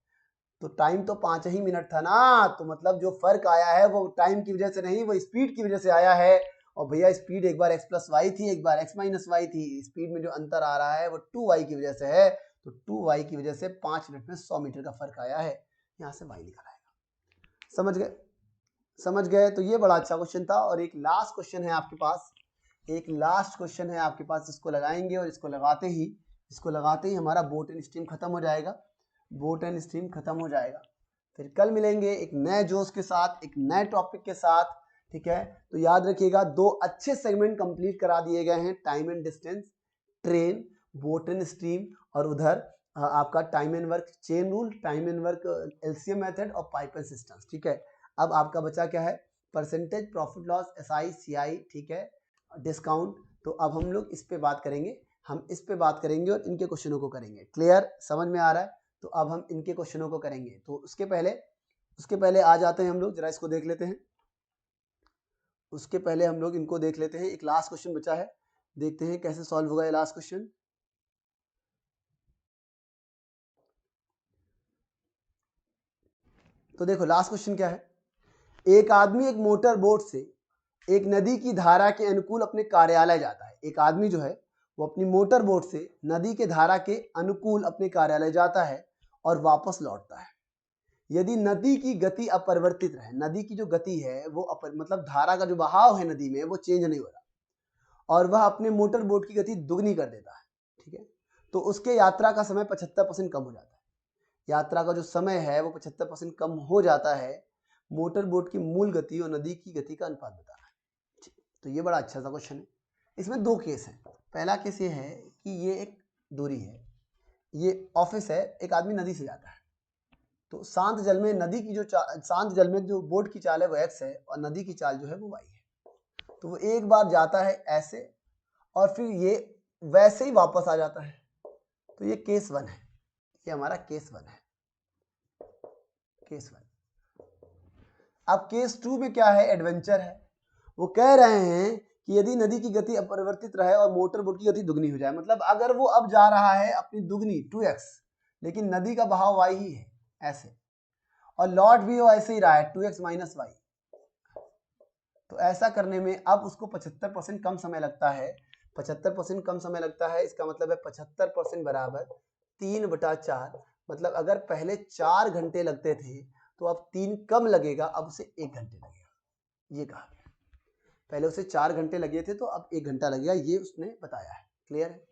तो टाइम तो 5 ही मिनट था ना, तो मतलब जो फर्क आया है वो टाइम की वजह से नहीं, वो स्पीड की वजह से आया है। और भैया स्पीड एक बार x प्लस वाई थी, एक बार x माइनस वाई थी, स्पीड में जो अंतर आ रहा है वो 2y की वजह से है। तो 2y की वजह से 5 मिनट में 100 मीटर का फर्क आया है, यहाँ से y निकल आएगा। समझ गए? समझ गए? तो ये बड़ा अच्छा क्वेश्चन था। और एक लास्ट क्वेश्चन है आपके पास, एक लास्ट क्वेश्चन है आपके पास, इसको लगाएंगे और इसको लगाते ही हमारा बोट एंड स्ट्रीम खत्म हो जाएगा। बोट एंड स्ट्रीम खत्म हो जाएगा। फिर कल मिलेंगे एक नए जोश के साथ, एक नए टॉपिक के साथ, ठीक है? तो याद रखिएगा 2 अच्छे सेगमेंट कंप्लीट करा दिए गए हैं, time and distance, train, boat and stream, और उधर आपका time and work chain rule, time and work LCM method और पाइप एंड सिस्टम्स, ठीक है? अब आपका बचा क्या है? Percentage, profit loss, SI, CI, ठीक है, डिस्काउंट। तो अब हम लोग इस पे बात करेंगे, हम इस पे बात करेंगे और इनके क्वेश्चनों को करेंगे। क्लियर? समझ में आ रहा है? तो अब हम इनके क्वेश्चनों को करेंगे। तो उसके पहले आ जाते हैं हम लोग, जरा इसको देख लेते हैं। उसके पहले हम लोग इनको देख लेते हैं। एक लास्ट क्वेश्चन बचा है, देखते हैं कैसे सॉल्व होगा ये लास्ट क्वेश्चन। तो देखो लास्ट क्वेश्चन क्या है। एक आदमी एक मोटर बोट से एक नदी की धारा के अनुकूल अपने कार्यालय जाता है। एक आदमी जो है वो अपनी मोटर बोट से नदी के धारा के अनुकूल अपने कार्यालय जाता है और वापस लौटता है। यदि नदी की गति अपरिवर्तित रहे, नदी की जो गति है वो मतलब धारा का जो बहाव है नदी में वो चेंज नहीं हो रहा, और वह अपने मोटर बोट की गति दुगनी कर देता है, ठीक है, तो उसके यात्रा का समय 75% कम हो जाता है। यात्रा का जो समय है वो 75% कम हो जाता है। मोटर बोट की मूल गति और नदी की गति का अनुपात बताना है। तो ये बड़ा अच्छा सा क्वेश्चन है। इसमें 2 केस हैं। पहला केस ये है कि ये एक दूरी है, ये ऑफिस है, एक आदमी नदी से जाता है, तो शांत जल में नदी की जो शांत जल में जो बोट की चाल है वो x है और नदी की चाल जो है वो y है। तो वो एक बार जाता है ऐसे और फिर ये वैसे ही वापस आ जाता है। तो ये केस 1 है, ये हमारा केस 1 है, केस 1। अब केस 2 में क्या है? एडवेंचर है। वो कह रहे हैं कि यदि नदी की गति अपरिवर्तित रहे और मोटर बोट की गति दुगनी हो जाए, मतलब अगर वो अब जा रहा है अपनी दुगनी 2x, लेकिन नदी का बहाव y ही है ऐसे, और लौट भी वो ऐसे ही रहा है 2x माइनस वाई, तो ऐसा करने में अब उसको 75% कम समय लगता है। 75% कम समय लगता है, इसका मतलब है 75% बराबर 3/4। मतलब अगर पहले 4 घंटे लगते थे तो अब 3 कम लगेगा, अब उसे 1 घंटे लगेगा, ये कहा गया। पहले उसे 4 घंटे लगे थे तो अब 1 घंटा लगेगा, ये उसने बताया है। क्लियर है?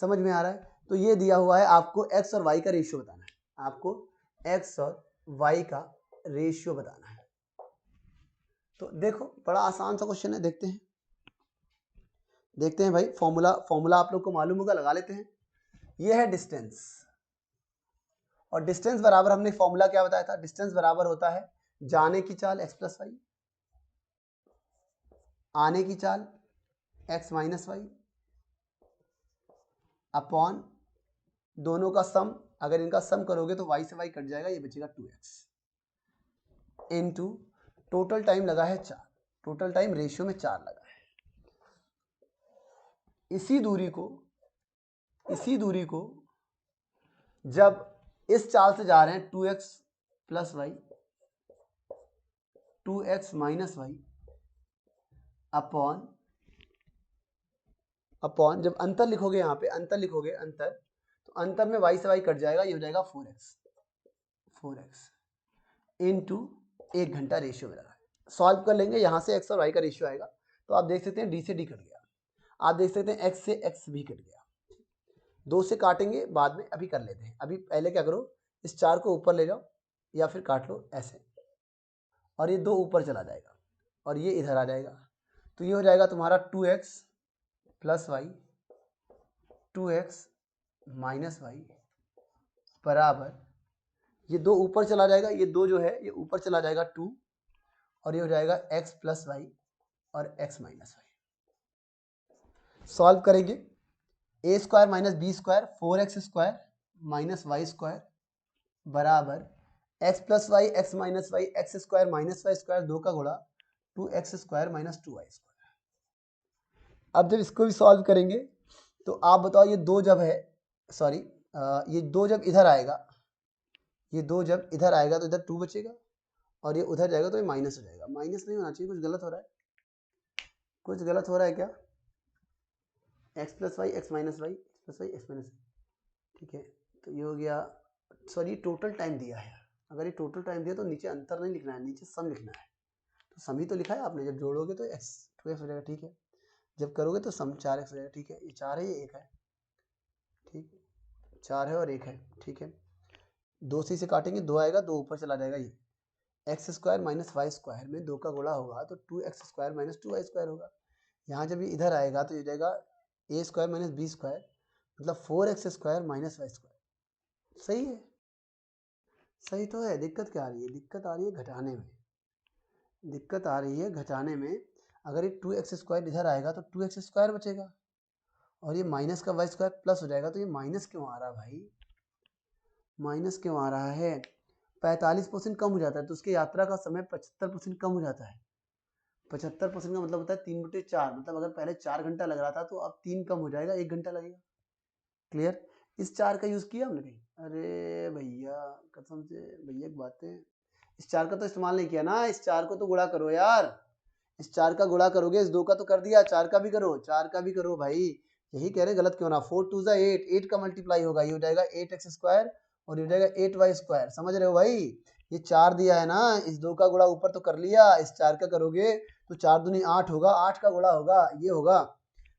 समझ में आ रहा है? तो ये दिया हुआ है, आपको x और y का रेशियो बताना है, आपको x और y का रेशियो बताना है। तो देखो बड़ा आसान सा क्वेश्चन है, देखते हैं भाई। फॉर्मूला आप लोग को मालूम होगा, लगा लेते हैं। ये है डिस्टेंस, और डिस्टेंस बराबर हमने फॉर्मूला क्या बताया था? डिस्टेंस बराबर होता है जाने की चाल x प्लस वाई, आने की चाल x माइनस वाई, अपॉन दोनों का सम। अगर इनका सम करोगे तो y से y कट जाएगा, ये बचेगा 2x, इनटू टोटल टाइम लगा है 4, टोटल टाइम रेशियो में 4 लगा है। इसी दूरी को जब इस चाल से जा रहे हैं 2x plus y, 2x minus y, upon जब अंतर लिखोगे, यहाँ पे अंतर लिखोगे, तो अंतर में y से y कट जाएगा, ये हो जाएगा 4x इनटू 1 घंटा रेशियो में लगा है। सॉल्व कर लेंगे, यहाँ से x और y का रेशियो आएगा, तो आप देख सकते हैं d से d कट गया, आप देख सकते हैं x से x भी कट गया, 2 से काटेंगे बाद में, अभी कर लेते हैं। अभी पहले क्या करो, इस 4 को ऊपर ले जाओ या फिर काट लो ऐसे, और ये 2 ऊपर चला जाएगा और ये इधर आ जाएगा, तो ये हो जाएगा तुम्हारा 2x plus y 2x minus Y बराबर, ये 2 ऊपर चला जाएगा, ये 2 जो है ये ऊपर चला जाएगा 2, और ये हो जाएगा x प्लस वाई और x माइनस वाई। सॉल्व करेंगे, a square minus b square 4x square minus y square बराबर x plus y x minus y x square minus y square 2 का गुणा 2x square minus 2y square. अब जब इसको भी solve करेंगे तो आप बताओ, ये 2 जब है, सॉरी ये 2 जब इधर आएगा, ये 2 जब इधर आएगा तो इधर 2 बचेगा, और ये उधर जाएगा तो ये माइनस हो जाएगा। माइनस नहीं होना चाहिए, कुछ गलत हो रहा है, कुछ गलत हो रहा है क्या? x plus y x minus y x plus y x minus y, ठीक है, तो ये हो गया। सॉरी टोटल टाइम दिया है, अगर ये टोटल टाइम दिया तो नीचे अंतर नहीं लिखना है, नीचे सम लिखना है। तो सम ही तो लिखा है आपने, जब जोड़ोगे तो x 2x हो जाएगा, ठीक है, जब करोगे तो सम 4x हो जाएगा, ठीक है, ये 4 है ये 1 है, ठीक, 4 है और 1 है, ठीक है, 2 से काटेंगे 2 आएगा, 2 ऊपर चला जाएगा, ये x square minus y square में 2 का गुणा होगा तो 2x square minus 2y square होगा। यहाँ जब ये इधर आएगा तो ये जाएगा ए स्क्वायर माइनस बी स्क्वायर, मतलब 4x square minus y square. सही है, सही तो है। दिक्कत क्या आ रही है? दिक्कत आ रही है घटाने में, दिक्कत आ रही है घटाने में। अगर ये 2x स्क्वायर इधर आएगा तो 2x स्क्वायर बचेगा, और ये माइनस का वाई स्क्वायर प्लस हो जाएगा, तो ये माइनस क्यों आ रहा भाई? माइनस क्यों आ रहा है? 45% कम हो जाता है तो उसकी यात्रा का समय 75% कम हो जाता है। 75% का मतलब होता है 3/4, मतलब अगर पहले 4 घंटा लग रहा था तो अब 3 कम हो जाएगा, 1 घंटा लगेगा। क्लियर? इस 4 का यूज किया हमने कहीं? अरे भैया कसम से भैया एक बात है, इस 4 का तो इस्तेमाल नहीं किया ना, इस 4 को तो गुणा करो यार, इस 4 का गुणा करोगे, इस 2 का तो कर दिया, 4 का भी करो, 4 का भी करो भाई, यही कह रहे गलत क्यों ना। 4 2 8, 8 का मल्टीप्लाई होगा, ये हो जाएगा 8x स्क्वायर और ये हो जाएगा 8y स्क्वायर। समझ रहे हो भाई? ये 4 दिया है ना, इस 2 का गुणा ऊपर तो कर लिया, इस 4 का करोगे तो 4 दूनी 8 होगा, 8 का गुणा होगा, ये होगा।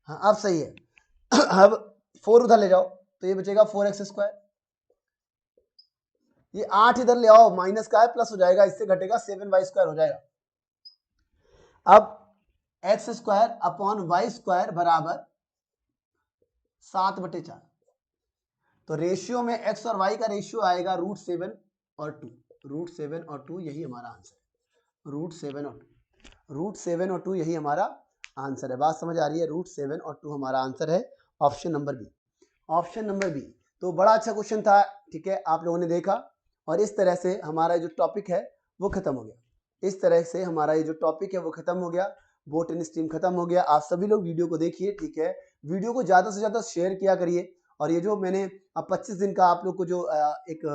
हाँ अब सही है। अब 4 उधर ले जाओ तो ये बचेगा 4x स्क्वायर, ये 8 इधर ले आओ, माइनस का है प्लस हो जाएगा, इससे घटेगा 7y स्क्वायर हो जाएगा। अब x square upon y square बराबर 7/4, तो रेशियो में एक्स और वाई का रेशियो आएगा √7 और 2, √7 और 2 यही हमारा आंसर है, √7 और 2, √7 और 2 यही हमारा आंसर है। बात समझ आ रही है? √7 और 2 हमारा आंसर है, option number B, option number B. तो बड़ा अच्छा क्वेश्चन था, ठीक है, आप लोगों ने देखा, और इस तरह से हमारा जो टॉपिक है वो खत्म हो गया। इस तरह से हमारा ये जो टॉपिक है वो खत्म हो गया, बोटनी स्ट्रीम खत्म हो गया। आप सभी लोग वीडियो को देखिए, ठीक है, वीडियो को ज़्यादा से ज़्यादा शेयर किया करिए, और ये जो मैंने 25 दिन का आप लोग को जो एक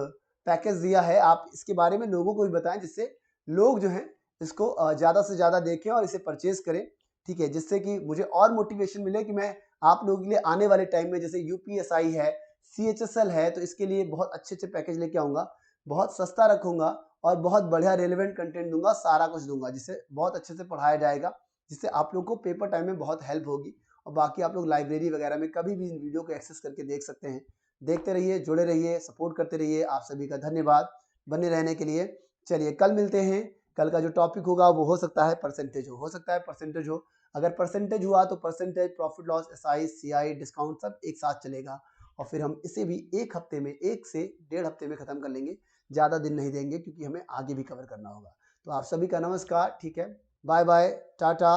पैकेज दिया है, आप इसके बारे में लोगों को भी बताएं, जिससे लोग जो हैं इसको ज़्यादा से ज़्यादा देखें और इसे परचेज करें, ठीक है, जिससे कि मुझे और मोटिवेशन मिले कि मैं आप लोगों के लिए आने वाले टाइम में, जैसे यूपीएसआई है, CHSL है, तो इसके लिए बहुत अच्छे अच्छे पैकेज लेके आऊँगा, बहुत सस्ता रखूँगा और बहुत बढ़िया रेलेवेंट कंटेंट दूंगा, सारा कुछ दूंगा, जिससे बहुत अच्छे से पढ़ाया जाएगा, जिससे आप लोग को पेपर टाइम में बहुत हेल्प होगी। और बाकी आप लोग लाइब्रेरी वगैरह में कभी भी इन वीडियो को एक्सेस करके देख सकते हैं। देखते रहिए, जुड़े रहिए, सपोर्ट करते रहिए। आप सभी का धन्यवाद बने रहने के लिए। चलिए कल मिलते हैं। कल का जो टॉपिक होगा वो हो सकता है परसेंटेज हो सकता है परसेंटेज हो। अगर परसेंटेज हुआ तो percentage, profit loss, SI CI, discount सब एक साथ चलेगा, और फिर हम इसे भी 1 हफ्ते में, 1 से 1.5 हफ्ते में खत्म कर लेंगे। ज़्यादा दिन नहीं देंगे क्योंकि हमें आगे भी कवर करना होगा। तो आप सभी का नमस्कार, ठीक है, बाय बाय, टाटा।